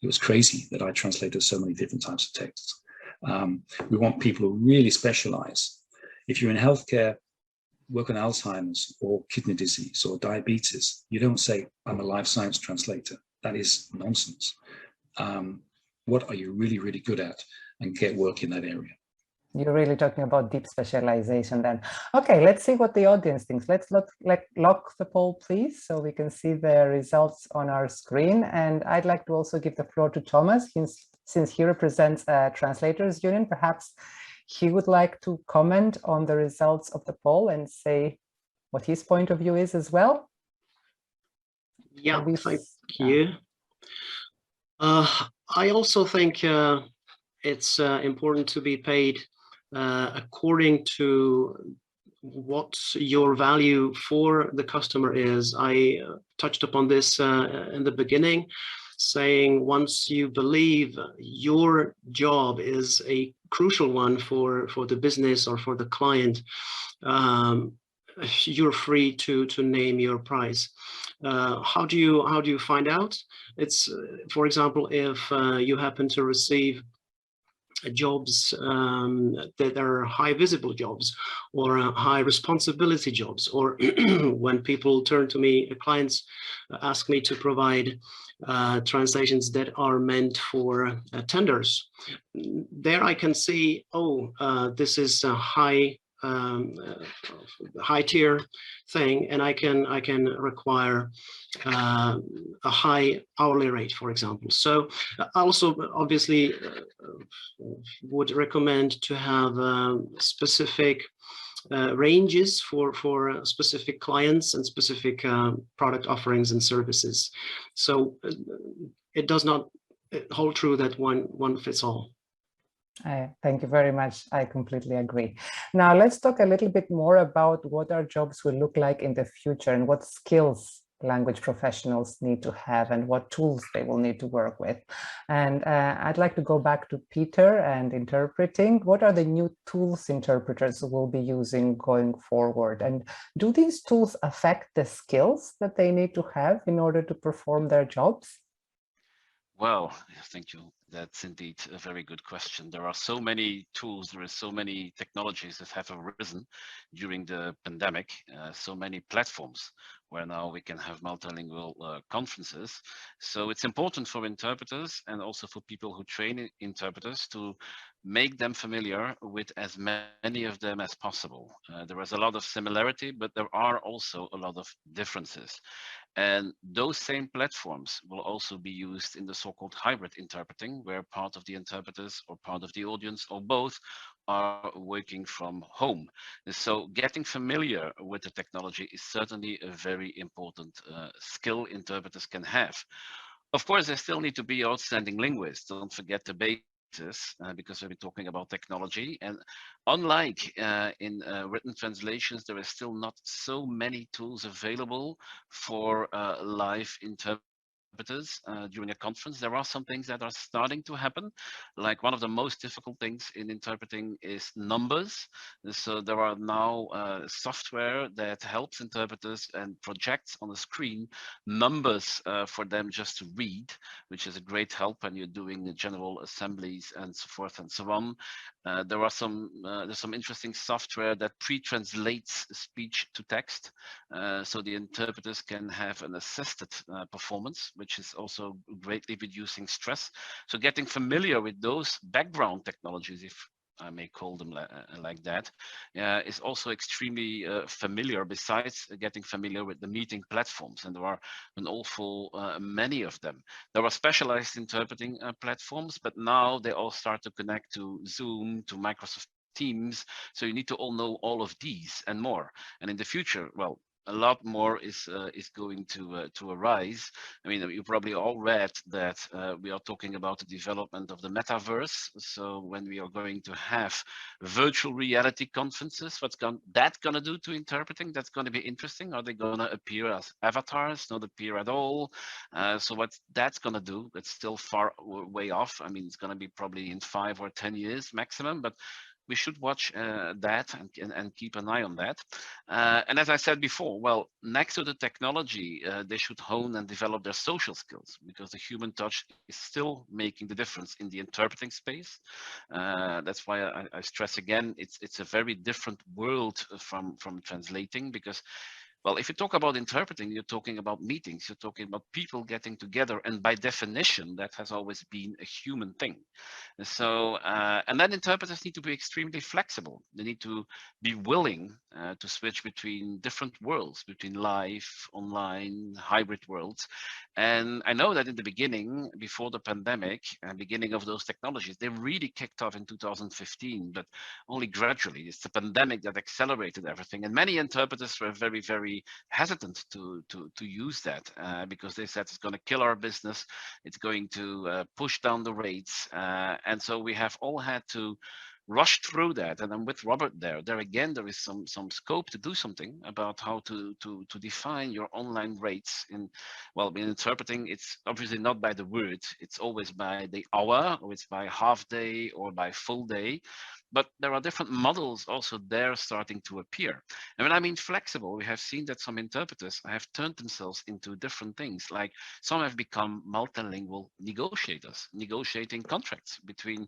it was crazy that I translated so many different types of texts. We want people who really specialize. If you're in healthcare, work on Alzheimer's or kidney disease or diabetes, you don't say, I'm a life science translator. That is nonsense. What are you really, really good at, and get work in that area? You're really talking about deep specialization then. Okay, let's see what the audience thinks. Let's lock the poll, please, so we can see the results on our screen. And I'd like to also give the floor to Thomas, since he represents Translators Union. Perhaps he would like to comment on the results of the poll and say what his point of view is as well. Yeah, thank you. I also think it's important to be paid according to what your value for the customer is. I touched upon this in the beginning, saying once you believe your job is a crucial one for the business or for the client, you're free to name your price. How do you find out? It's for example, if you happen to receive jobs that are high visible jobs or high responsibility jobs, or when people turn to me, clients ask me to provide translations that are meant for tenders, there I can see, oh, this is a high tier thing, and I can require a high hourly rate, for example. So I also obviously would recommend to have specific ranges for specific clients and specific product offerings and services. So it does not hold true that one fits all. Thank you very much. I completely agree. Now let's talk a little bit more about what our jobs will look like in the future and what skills language professionals need to have and what tools they will need to work with. And I'd like to go back to Peter and interpreting. What are the new tools interpreters will be using going forward? And do these tools affect the skills that they need to have in order to perform their jobs? Well, thank you. That's indeed a very good question. There are so many tools, there are so many technologies that have arisen during the pandemic, so many platforms where now we can have multilingual conferences. So it's important for interpreters and also for people who train interpreters to make them familiar with as many of them as possible. There is a lot of similarity, but there are also a lot of differences. And those same platforms will also be used in the so-called hybrid interpreting, where part of the interpreters or part of the audience or both are working from home. So getting familiar with the technology is certainly a very important skill interpreters can have. Of course, they still need to be outstanding linguists. Don't forget the basis, because we'll be talking about technology. And unlike in written translations, there is still not so many tools available for live interpreters during a conference. There are some things that are starting to happen. Like one of the most difficult things in interpreting is numbers. So there are now software that helps interpreters and projects on the screen numbers for them just to read, which is a great help when you're doing the general assemblies and so forth and so on. There's some interesting software that pre-translates speech to text, so the interpreters can have an assisted performance, which is also greatly reducing stress. So getting familiar with those background technologies, if I may call them like that, is also extremely familiar, besides getting familiar with the meeting platforms. And there are an awful many of them. There are specialized interpreting platforms, but now they all start to connect to Zoom, to Microsoft Teams. So you need to all know all of these and more. And in the future, well, a lot more is going to arise. I mean, you probably all read that we are talking about the development of the metaverse. So when we are going to have virtual reality conferences, what's that going to do to interpreting? That's going to be interesting. Are they going to appear as avatars, not appear at all? So what that's going to do, it's still far way off. I mean, it's going to be probably in 5 or 10 years maximum, but we should watch that and keep an eye on that. And as I said before, well, next to the technology, they should hone and develop their social skills, because the human touch is still making the difference in the interpreting space. That's why I stress again, it's a very different world from translating, because well, if you talk about interpreting, you're talking about meetings, you're talking about people getting together, and by definition, that has always been a human thing. So, and then interpreters need to be extremely flexible. They need to be willing to switch between different worlds, between live, online, hybrid worlds. And I know that in the beginning, before the pandemic and beginning of those technologies, they really kicked off in 2015, but only gradually. It's the pandemic that accelerated everything. And many interpreters were very, very hesitant to use that because they said it's going to kill our business. It's going to push down the rates. And so we have all had to rush through that. And then with Robert there again, there is some scope to do something about how to define your online rates. In interpreting, it's obviously not by the word, it's always by the hour, or it's by half day or by full day. But there are different models also there starting to appear. And when I mean flexible, we have seen that some interpreters have turned themselves into different things. Like some have become multilingual negotiators, negotiating contracts between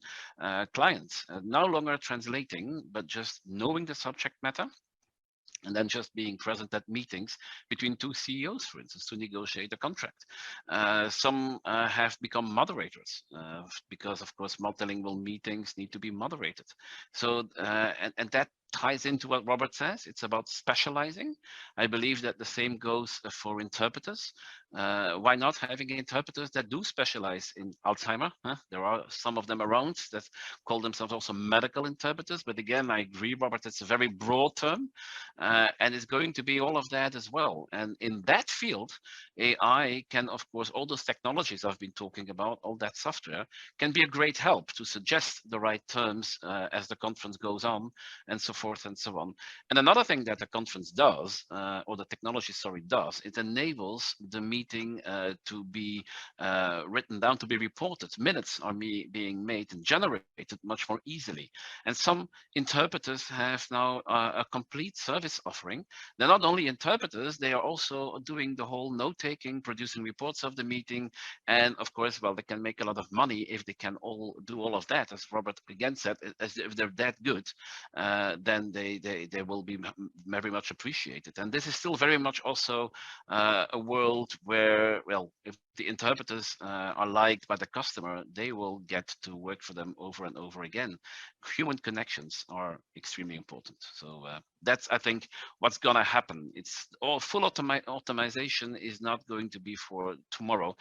clients, no longer translating, but just knowing the subject matter, and then just being present at meetings between two CEOs, for instance, to negotiate a contract. Some have become moderators because, of course, multilingual meetings need to be moderated. So, and that ties into what Robert says. It's about specializing. I believe that the same goes for interpreters. Why not having interpreters that do specialize in Alzheimer? There are some of them around that call themselves also medical interpreters. But again, I agree, Robert, it's a very broad term, and it's going to be all of that as well. And in that field, AI can, of course, all those technologies I've been talking about, all that software, can be a great help to suggest the right terms as the conference goes on, and so forth and so on. And another thing that the conference does, or the technology, sorry, does, it enables the meeting to be written down, to be reported. Minutes are being made and generated much more easily. And some interpreters have now a complete service offering. They're not only interpreters, they are also doing the whole note-taking, producing reports of the meeting. And of course, well, they can make a lot of money if they can all do all of that. As Robert again said, as if they're that good, then they will be very much appreciated. And this is still very much also a world where, well, if the interpreters are liked by the customer, they will get to work for them over and over again. Human connections are extremely important. So that's, I think, what's going to happen. It's all full automation is not going to be for tomorrow,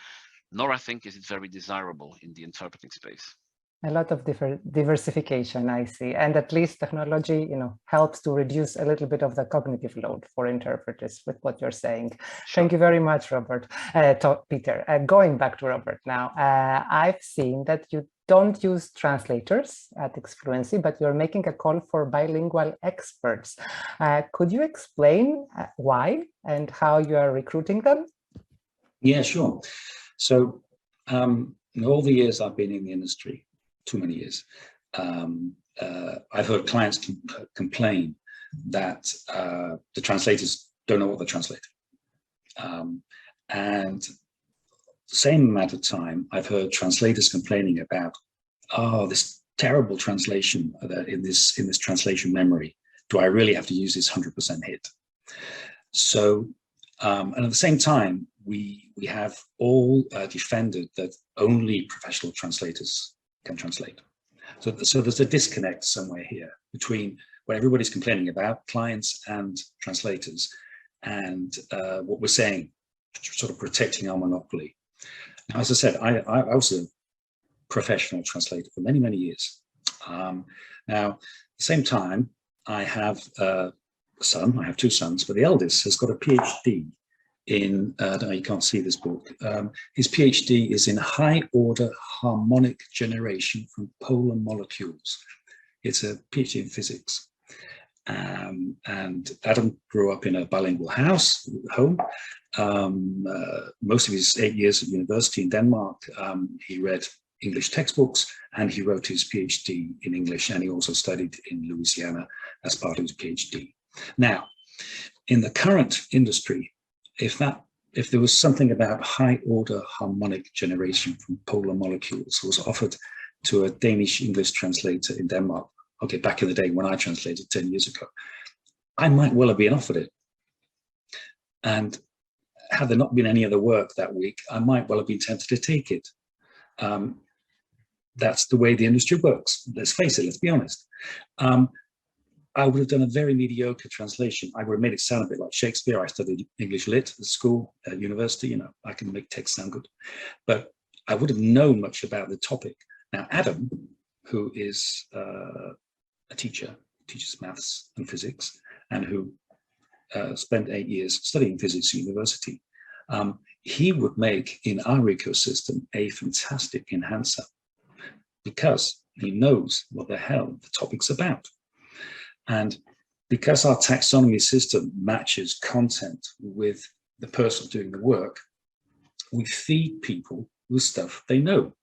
nor I think is it very desirable in the interpreting space. A lot of diversification, I see. And at least technology, helps to reduce a little bit of the cognitive load for interpreters with what you're saying. Sure. Thank you very much, Robert. Peter, going back to Robert now, I've seen that you don't use translators at Xfluency, but you're making a call for bilingual experts. Could you explain why and how you are recruiting them? Yeah, sure. So in all the years I've been in the industry, too many years, I've heard clients complain that the translators don't know what they're translating. And same amount of time, I've heard translators complaining about, oh, this terrible translation in this translation memory. Do I really have to use this 100% hit? So, and at the same time, we have all defended that only professional translators can translate. So there's a disconnect somewhere here between what everybody's complaining about, clients and translators, and what we're saying, sort of protecting our monopoly. Now, as I said, I was a professional translator for many, many years. Now, at the same time, I have son, I have two sons, but the eldest has got a PhD in, I don't know, you can't see this book. His PhD is in high order harmonic generation from polar molecules. It's a PhD in physics. And Adam grew up in a bilingual home. Most of his 8 years at university in Denmark, he read English textbooks, and he wrote his PhD in English, and he also studied in Louisiana as part of his PhD. Now, in the current industry, if there was something about high order harmonic generation from polar molecules was offered to a Danish English translator in Denmark, okay, back in the day when I translated 10 years ago, I might well have been offered it. And had there not been any other work that week, I might well have been tempted to take it. That's the way the industry works. Let's face it, let's be honest. I would have done a very mediocre translation. I would have made it sound a bit like Shakespeare. I studied English lit at school, at university, you know, I can make text sound good. But I would have known much about the topic. Now, Adam, who is a teacher, teaches maths and physics, and who spent 8 years studying physics at university, he would make in our ecosystem a fantastic enhancer because he knows what the hell the topic's about. And because our taxonomy system matches content with the person doing the work, we feed people with stuff they know.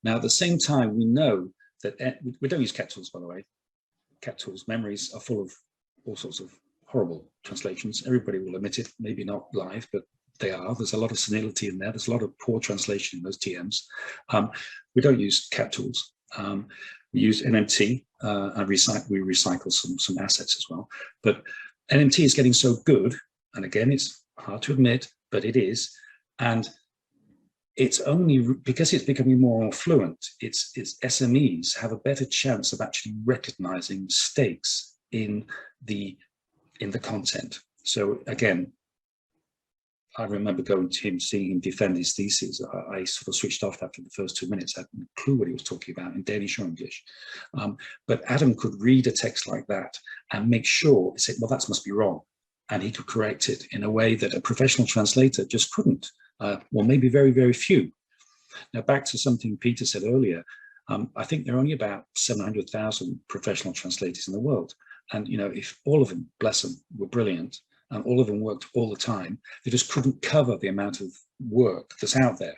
Now, at the same time, we know that we don't use cat tools, by the way. Cat tools memories are full of all sorts of horrible translations. Everybody will admit it, maybe not live, but they are. There's a lot of senility in there. There's a lot of poor translation in those TMs. We don't use cat tools. We use NMT and we recycle some assets as well. But NMT is getting so good, and again, it's hard to admit, but it is. And it's only because it's becoming more fluent, its SMEs have a better chance of actually recognizing mistakes in the content. So again, I remember going to him, seeing him defend his thesis. I sort of switched off after the first 2 minutes. I had no clue what he was talking about in Danish or English. But Adam could read a text like that and make sure, say, well, that must be wrong. And he could correct it in a way that a professional translator just couldn't, or maybe very, very few. Now, back to something Peter said earlier, I think there are only about 700,000 professional translators in the world. And, you know, if all of them, bless them, were brilliant, and all of them worked all the time, they just couldn't cover the amount of work that's out there.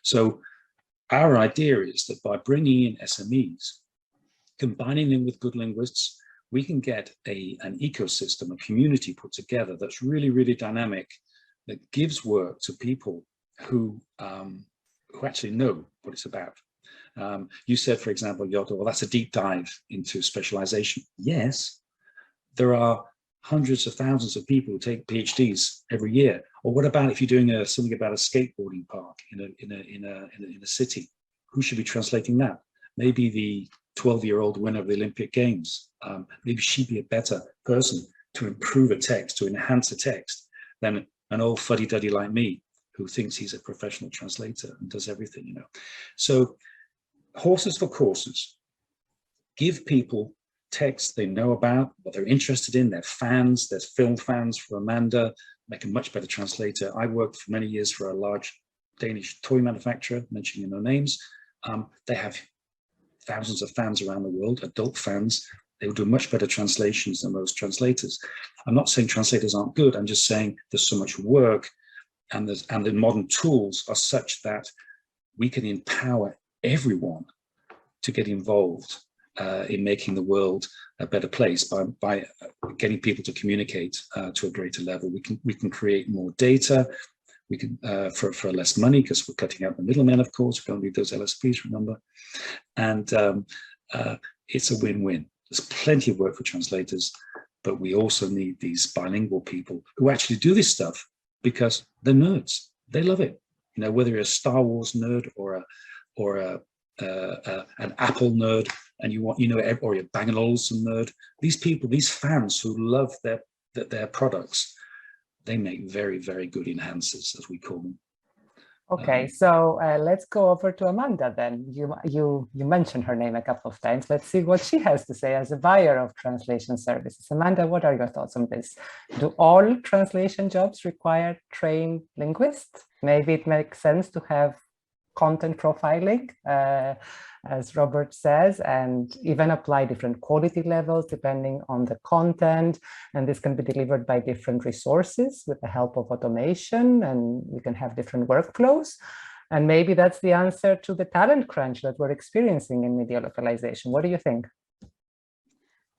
So our idea is that by bringing in SMEs, combining them with good linguists, we can get an ecosystem, a community put together that's really, really dynamic, that gives work to people who actually know what it's about. You said, for example, Yota, well, that's a deep dive into specialization. Yes, there are hundreds of thousands of people who take PhDs every year. Or what about if you're doing something about a skateboarding park in a city? Who should be translating that? Maybe the 12-year-old winner of the Olympic Games. Maybe she'd be a better person to improve a text, to enhance a text, than an old fuddy-duddy like me, who thinks he's a professional translator and does everything, you know. So horses for courses. Give people texts they know about, what they're interested in, they're fans, there's film fans for Amanda, make a much better translator. I worked for many years for a large Danish toy manufacturer, mentioning no names. They have thousands of fans around the world, adult fans. They will do much better translations than most translators. I'm not saying translators aren't good, I'm just saying there's so much work, and the modern tools are such that we can empower everyone to get involved in making the world a better place by getting people to communicate to a greater level. We can create more data. We can for less money, because we're cutting out the middlemen, of course. We don't need those LSPs, remember. And it's a win-win. There's plenty of work for translators, but we also need these bilingual people who actually do this stuff because they're nerds. They love it. You know, whether you're a Star Wars nerd or an Apple nerd, and you want, you know, or a Bang & Olufsen nerd. These people, these fans who love their products, they make very, very good enhancers, as we call them. Okay, so let's go over to Amanda then. You mentioned her name a couple of times. Let's see what she has to say as a buyer of translation services. Amanda, what are your thoughts on this? Do all translation jobs require trained linguists? Maybe it makes sense to have content profiling, as Robert says, and even apply different quality levels depending on the content. And this can be delivered by different resources with the help of automation, and we can have different workflows. And maybe that's the answer to the talent crunch that we're experiencing in media localization. What do you think?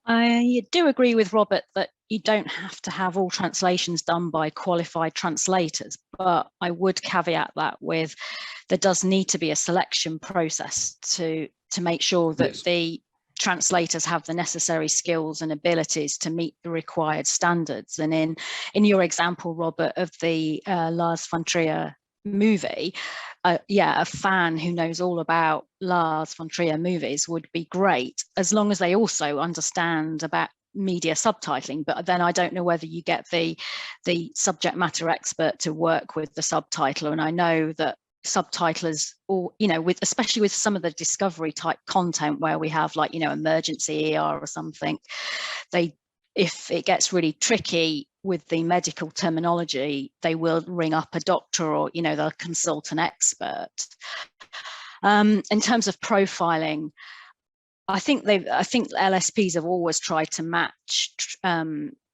I do agree with Robert that you don't have to have all translations done by qualified translators, but I would caveat that with there does need to be a selection process to make sure that the translators have the necessary skills and abilities to meet the required standards. And in your example, Robert, of the Lars von Trier movie, a fan who knows all about Lars von Trier movies would be great, as long as they also understand about media subtitling. But then I don't know whether you get the subject matter expert to work with the subtitler. And I know that subtitlers, or especially with some of the discovery type content where we have like emergency ER or something, if it gets really tricky with the medical terminology, they will ring up a doctor or they'll consult an expert. In terms of profiling, I think LSPs have always tried to match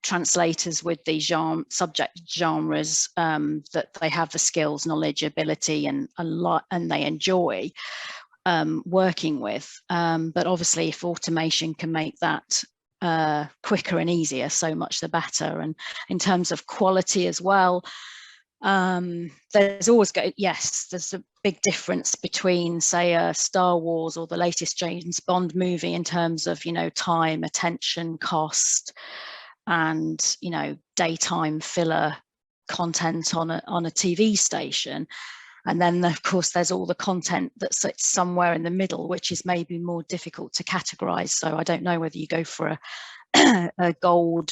translators with the subject genres that they have the skills, knowledge, ability, and they enjoy working with. But obviously, if automation can make that quicker and easier, so much the better. And in terms of quality as well, there's a big difference between, say, a Star Wars or the latest James Bond movie in terms of time, attention, cost, and daytime filler content on a TV station. And then, of course, there's all the content that sits somewhere in the middle, which is maybe more difficult to categorize. So I don't know whether you go for a gold,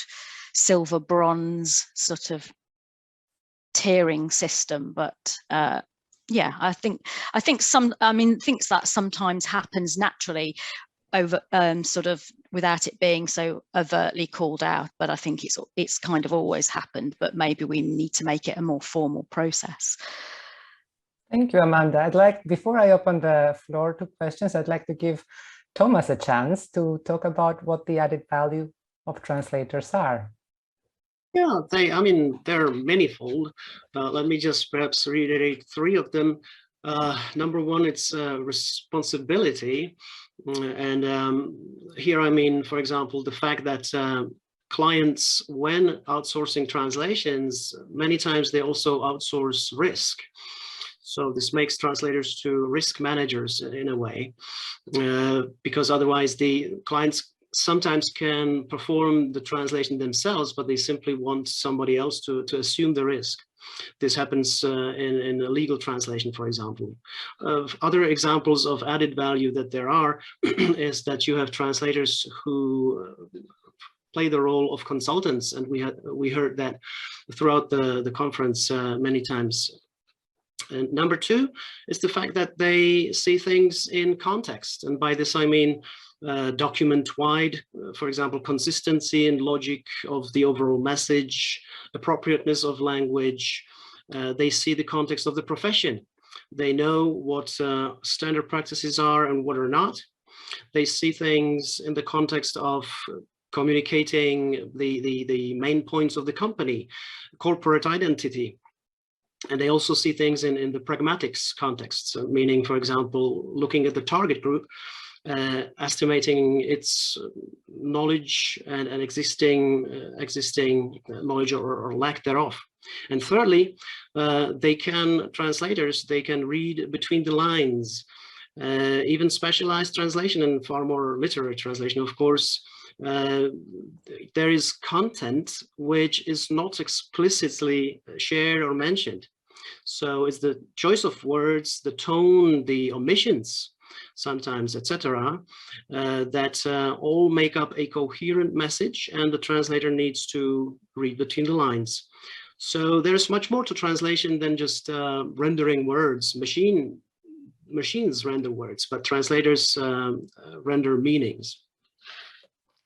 silver, bronze sort of tiering system. But I think that sometimes happens naturally over sort of without it being so overtly called out. But I think it's kind of always happened, but maybe we need to make it a more formal process. Thank you, Amanda. Before I open the floor to questions, I'd like to give Thomas a chance to talk about what the added value of translators are. Yeah, they're manifold. Let me just perhaps reiterate three of them. Number one, it's responsibility. And here, for example, the fact that clients, when outsourcing translations, many times they also outsource risk. So this makes translators to risk managers in a way, because otherwise the clients sometimes can perform the translation themselves, but they simply want somebody else to assume the risk. This happens in a legal translation, for example. Other examples of added value that there are is that you have translators who play the role of consultants, and we heard that throughout the conference many times. And number two is the fact that they see things in context. And by this, I mean document-wide, for example, consistency and logic of the overall message, appropriateness of language. They see the context of the profession. They know what standard practices are and what are not. They see things in the context of communicating the main points of the company, corporate identity. And they also see things in the pragmatics context, so meaning, for example, looking at the target group, estimating its knowledge and existing knowledge or lack thereof. And thirdly, translators can read between the lines, even specialized translation and far more literary translation, of course. There is content which is not explicitly shared or mentioned. So it's the choice of words, the tone, the omissions, sometimes, etc., that all make up a coherent message, and the translator needs to read between the lines. So there's much more to translation than just rendering words. Machines render words, but translators render meanings.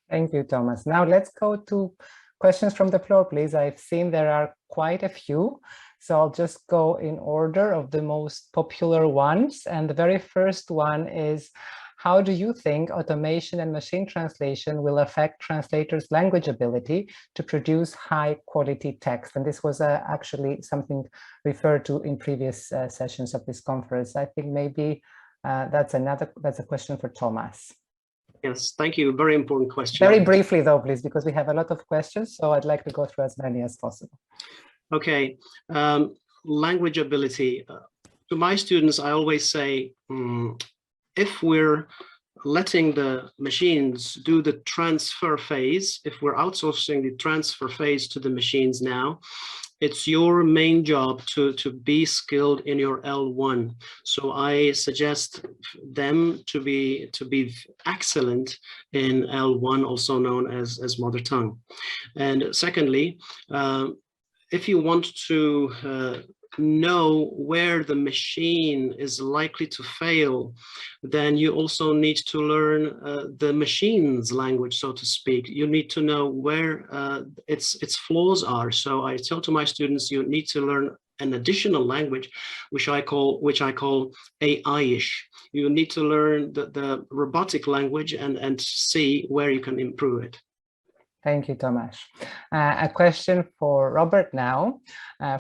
Thank you, Thomas. Now let's go to questions from the floor, please. I've seen there are quite a few, so I'll just go in order of the most popular ones. And the very first one is, how do you think automation and machine translation will affect translators' language ability to produce high quality text? And this was actually something referred to in previous sessions of this conference. I think maybe that's a question for Thomas. Yes, thank you. Very important question. Very briefly though, please, because we have a lot of questions, so I'd like to go through as many as possible. Okay, language ability. To my students, I always say, if we're letting the machines do the transfer phase, if we're outsourcing the transfer phase to the machines now, it's your main job to be skilled in your L1. So I suggest them to be excellent in L1, also known as mother tongue. And secondly, if you want to know where the machine is likely to fail, then you also need to learn the machine's language, so to speak. You need to know where its flaws are. So I tell to my students, you need to learn an additional language, which I call AI-ish. You need to learn the robotic language and see where you can improve it. Thank you, Tomasz. A question for Robert now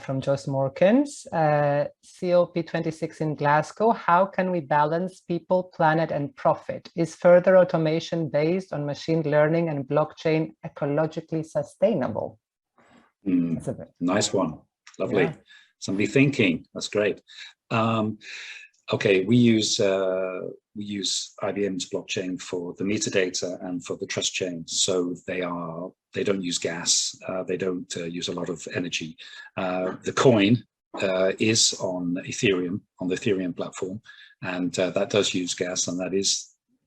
from Joss Morkins. COP26 in Glasgow, how can we balance people, planet, and profit? Is further automation based on machine learning and blockchain ecologically sustainable? Nice one. Lovely. Yeah. Somebody thinking. That's great. Okay, we use IBM's blockchain for the metadata and for the trust chain. So they don't use gas. They don't use a lot of energy. The coin is on Ethereum, on the Ethereum platform, and that does use gas, and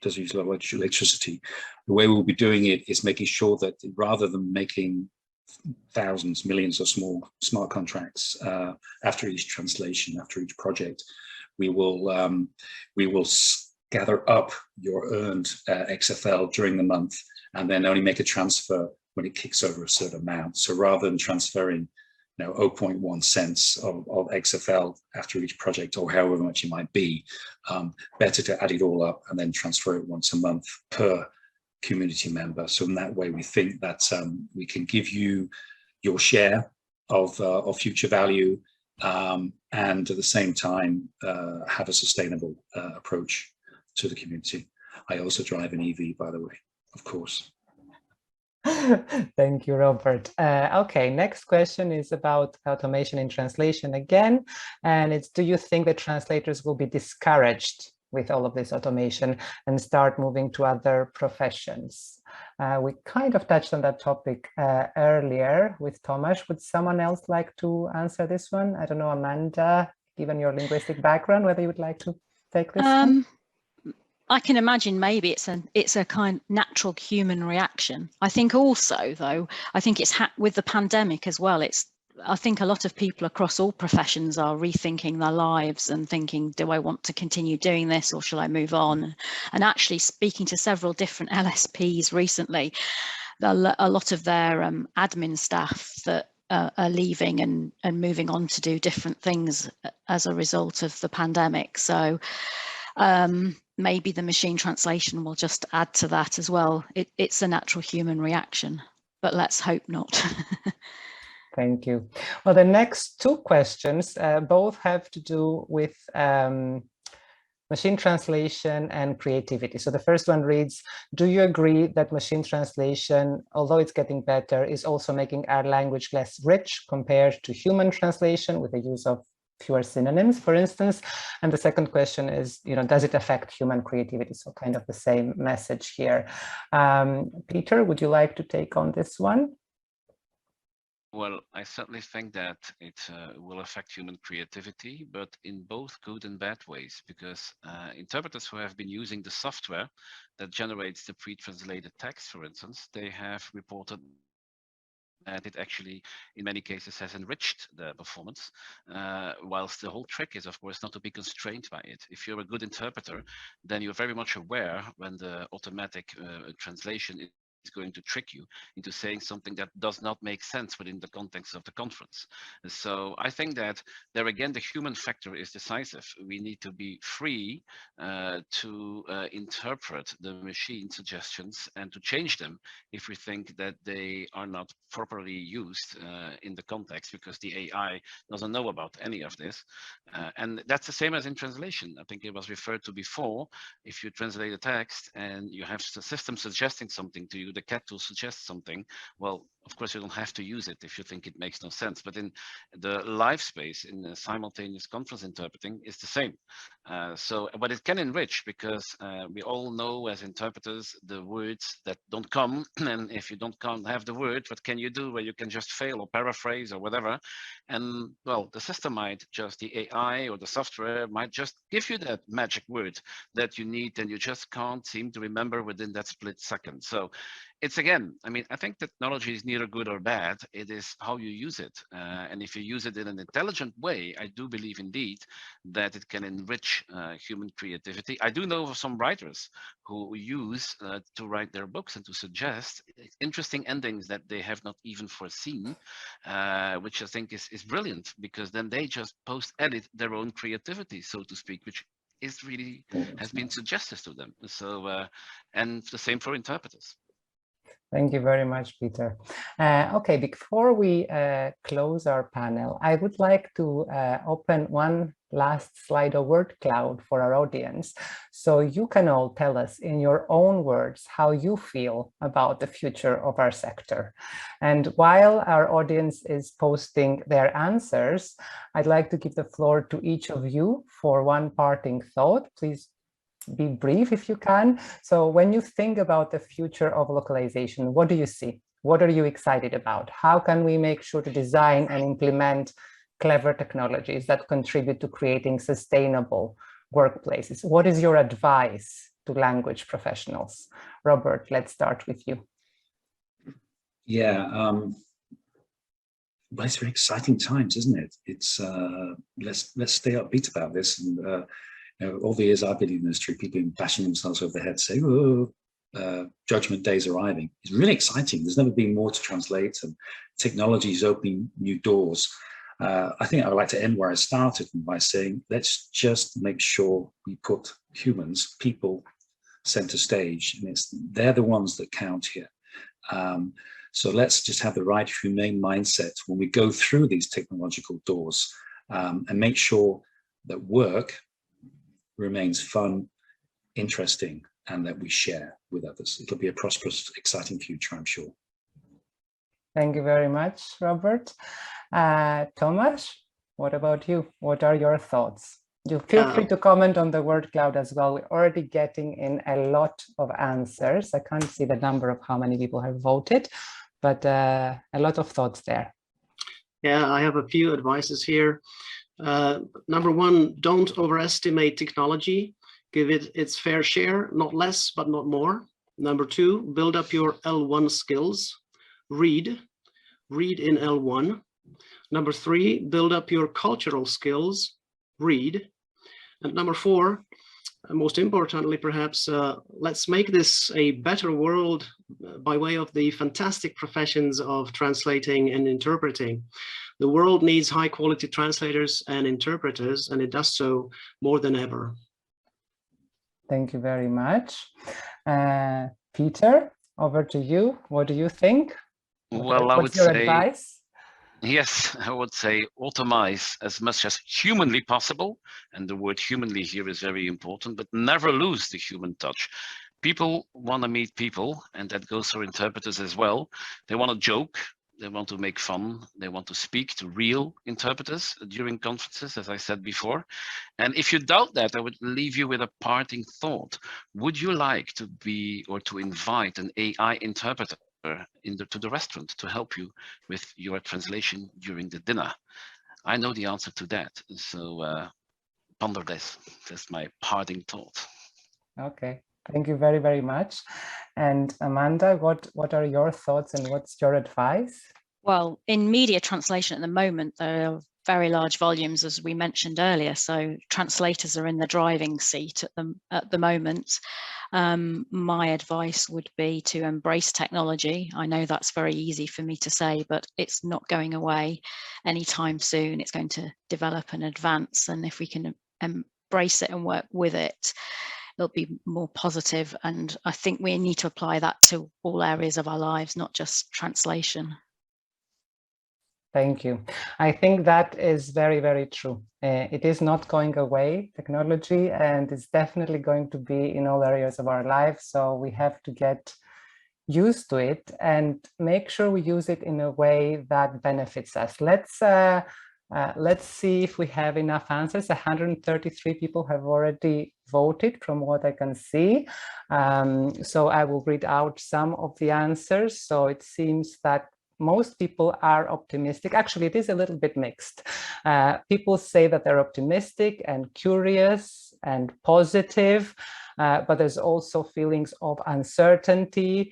does use a lot of electricity. The way we'll be doing it is making sure that rather than making thousands, millions of small smart contracts after each translation, after each project, we will gather up your earned XFL during the month and then only make a transfer when it kicks over a certain amount. So rather than transferring 0.1 cents of XFL after each project, or however much it might be, better to add it all up and then transfer it once a month per community member. So in that way, we think that we can give you your share of future value, and at the same time have a sustainable approach to the community. I also drive an EV, by the way, of course. Thank you, Robert. Okay, next question is about automation in translation again, and it's, do you think that translators will be discouraged with all of this automation and start moving to other professions? We kind of touched on that topic earlier with Tomasz. Would someone else like to answer this one? I don't know, Amanda, given your linguistic background, whether you would like to take this one? I can imagine maybe it's a kind of natural human reaction. I think also, though, I think it's with the pandemic as well. I think a lot of people across all professions are rethinking their lives and thinking, do I want to continue doing this or shall I move on? And actually speaking to several different LSPs recently, a lot of their admin staff that are leaving and moving on to do different things as a result of the pandemic. So maybe the machine translation will just add to that as well. It's a natural human reaction, but let's hope not. Thank you. Well, the next two questions both have to do with machine translation and creativity. So the first one reads, do you agree that machine translation, although it's getting better, is also making our language less rich compared to human translation with the use of fewer synonyms, for instance? And the second question is, does it affect human creativity? So kind of the same message here. Peter, would you like to take on this one? Well, I certainly think that it will affect human creativity, but in both good and bad ways, because interpreters who have been using the software that generates the pre-translated text, for instance, they have reported and it actually, in many cases, has enriched the performance, whilst the whole trick is, of course, not to be constrained by it. If you're a good interpreter, then you're very much aware when the automatic translation is going to trick you into saying something that does not make sense within the context of the conference. So I think that there again, the human factor is decisive. We need to be free to interpret the machine suggestions and to change them if we think that they are not properly used in the context, because the AI doesn't know about any of this. And that's the same as in translation. I think it was referred to before. If you translate a text and you have the system suggesting something to you, the cat tool suggests something, well, of course, you don't have to use it if you think it makes no sense. But in the live space, in the simultaneous conference interpreting, is the same. But it can enrich, because we all know as interpreters the words that don't come. And if you don't have the word, what can you do? Where you can just fail or paraphrase or whatever. And well, the system might just, the AI or the software might just give you that magic word that you need, and you just can't seem to remember within that split second. So it's again, I mean, I think technology is neither good or bad. It is how you use it. And if you use it in an intelligent way, I do believe indeed that it can enrich human creativity. I do know of some writers who use to write their books and to suggest interesting endings that they have not even foreseen, which I think is brilliant, because then they just post-edit their own creativity, so to speak, which is really has been suggested to them. So, and the same for interpreters. Thank you very much, Peter. Okay, before we close our panel, I would like to open one last slide of word cloud for our audience. So you can all tell us in your own words how you feel about the future of our sector. And while our audience is posting their answers, I'd like to give the floor to each of you for one parting thought. Please be brief if you can. So when you think about the future of localization, what do you see? What are you excited about? How can we make sure to design and implement clever technologies that contribute to creating sustainable workplaces? What is your advice to language professionals? Robert, let's start with you. Yeah, well, it's very exciting times, isn't it? It's let's stay upbeat about this. And you know, all the years I've been in the industry, people have been bashing themselves over the head, saying, "Oh, Judgment Day is arriving." It's really exciting. There's never been more to translate, and technology is opening new doors. I think I would like to end where I started by saying, let's just make sure we put humans, people, center stage, and they're the ones that count here. So let's just have the right humane mindset when we go through these technological doors, and make sure that work remains fun, interesting, and that we share with others. It'll be a prosperous, exciting future, I'm sure. Thank you very much, Robert. Tomasz, what about you? What are your thoughts? You feel free to comment on the word cloud as well. We're already getting in a lot of answers. I can't see the number of how many people have voted, but a lot of thoughts there. Yeah, I have a few advices here. Number one, don't overestimate technology. Give it its fair share, not less, but not more. Number two, build up your L1 skills. Read in L1. Number three, build up your cultural skills. Read. And number four, most importantly, perhaps, let's make this a better world by way of the fantastic professions of translating and interpreting. The world needs high quality translators and interpreters, and it does so more than ever. Thank you very much. Peter, over to you. What do you think? Well, I What's your would say, advice? yes, I would say automize as much as humanly possible. And the word humanly here is very important, but never lose the human touch. People want to meet people, and that goes for interpreters as well. They want to joke. They want to make fun. They want to speak to real interpreters during conferences, as I said before. And if you doubt that, I would leave you with a parting thought. Would you like to be or to invite an AI interpreter to the restaurant to help you with your translation during the dinner? I know the answer to that. So ponder this. That's my parting thought. Okay. Thank you very, very much. And Amanda, what are your thoughts and what's your advice? Well, in media translation at the moment, there are very large volumes, as we mentioned earlier. So translators are in the driving seat at the moment. My advice would be to embrace technology. I know that's very easy for me to say, but it's not going away anytime soon. It's going to develop and advance. And if we can embrace it and work with it, it'll be more positive. And I think we need to apply that to all areas of our lives, not just translation. Thank you. I think that is very, very true. It is not going away, technology, and it's definitely going to be in all areas of our lives. So we have to get used to it and make sure we use it in a way that benefits us. Let's see if we have enough answers. 133 people have already voted from what I can see. So I will read out some of the answers. So it seems that most people are optimistic. Actually, it is a little bit mixed. People say that they're optimistic and curious and positive, but there's also feelings of uncertainty,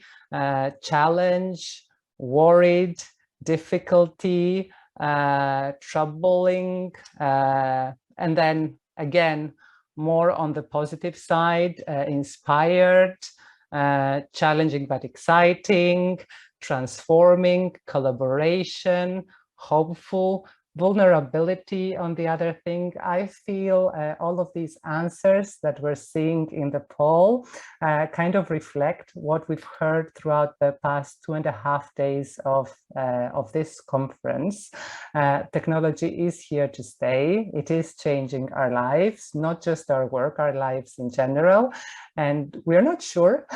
challenge, worried, difficulty, troubling, and then again, more on the positive side, inspired, challenging but exciting, transforming, collaboration, hopeful, vulnerability. On the other thing, I feel all of these answers that we're seeing in the poll kind of reflect what we've heard throughout the past 2.5 days of this conference. Technology is here to stay. It is changing our lives, not just our work, our lives in general. And we're not sure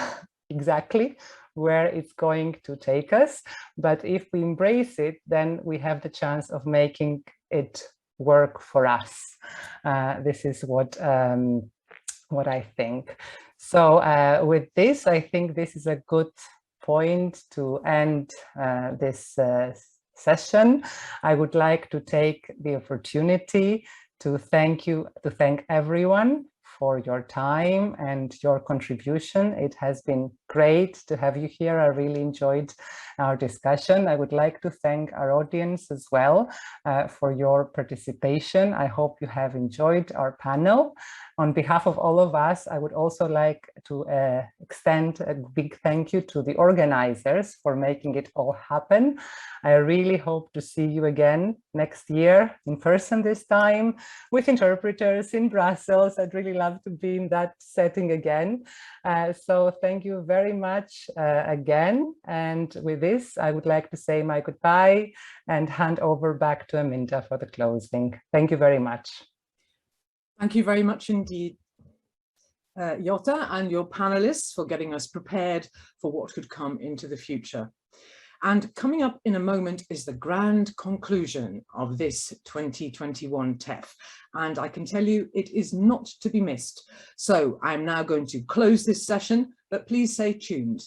exactly where it's going to take us, but if we embrace it, then we have the chance of making it work for us. This is what I think. So with this, I think this is a good point to end this session. I would like to take the opportunity to thank everyone for your time and your contribution. It has been great to have you here. I really enjoyed our discussion. I would like to thank our audience as well for your participation. I hope you have enjoyed our panel. On behalf of all of us, I would also like to extend a big thank you to the organizers for making it all happen. I really hope to see you again next year in person this time with interpreters in Brussels. I'd really love to be in that setting again. So thank you very much again. And with this, I would like to say my goodbye and hand over back to Aminta for the closing. Thank you very much. Thank you very much indeed, Yota, and your panelists for getting us prepared for what could come into the future. And coming up in a moment is the grand conclusion of this 2021 TEF. And I can tell you it is not to be missed. So I'm now going to close this session, but please stay tuned.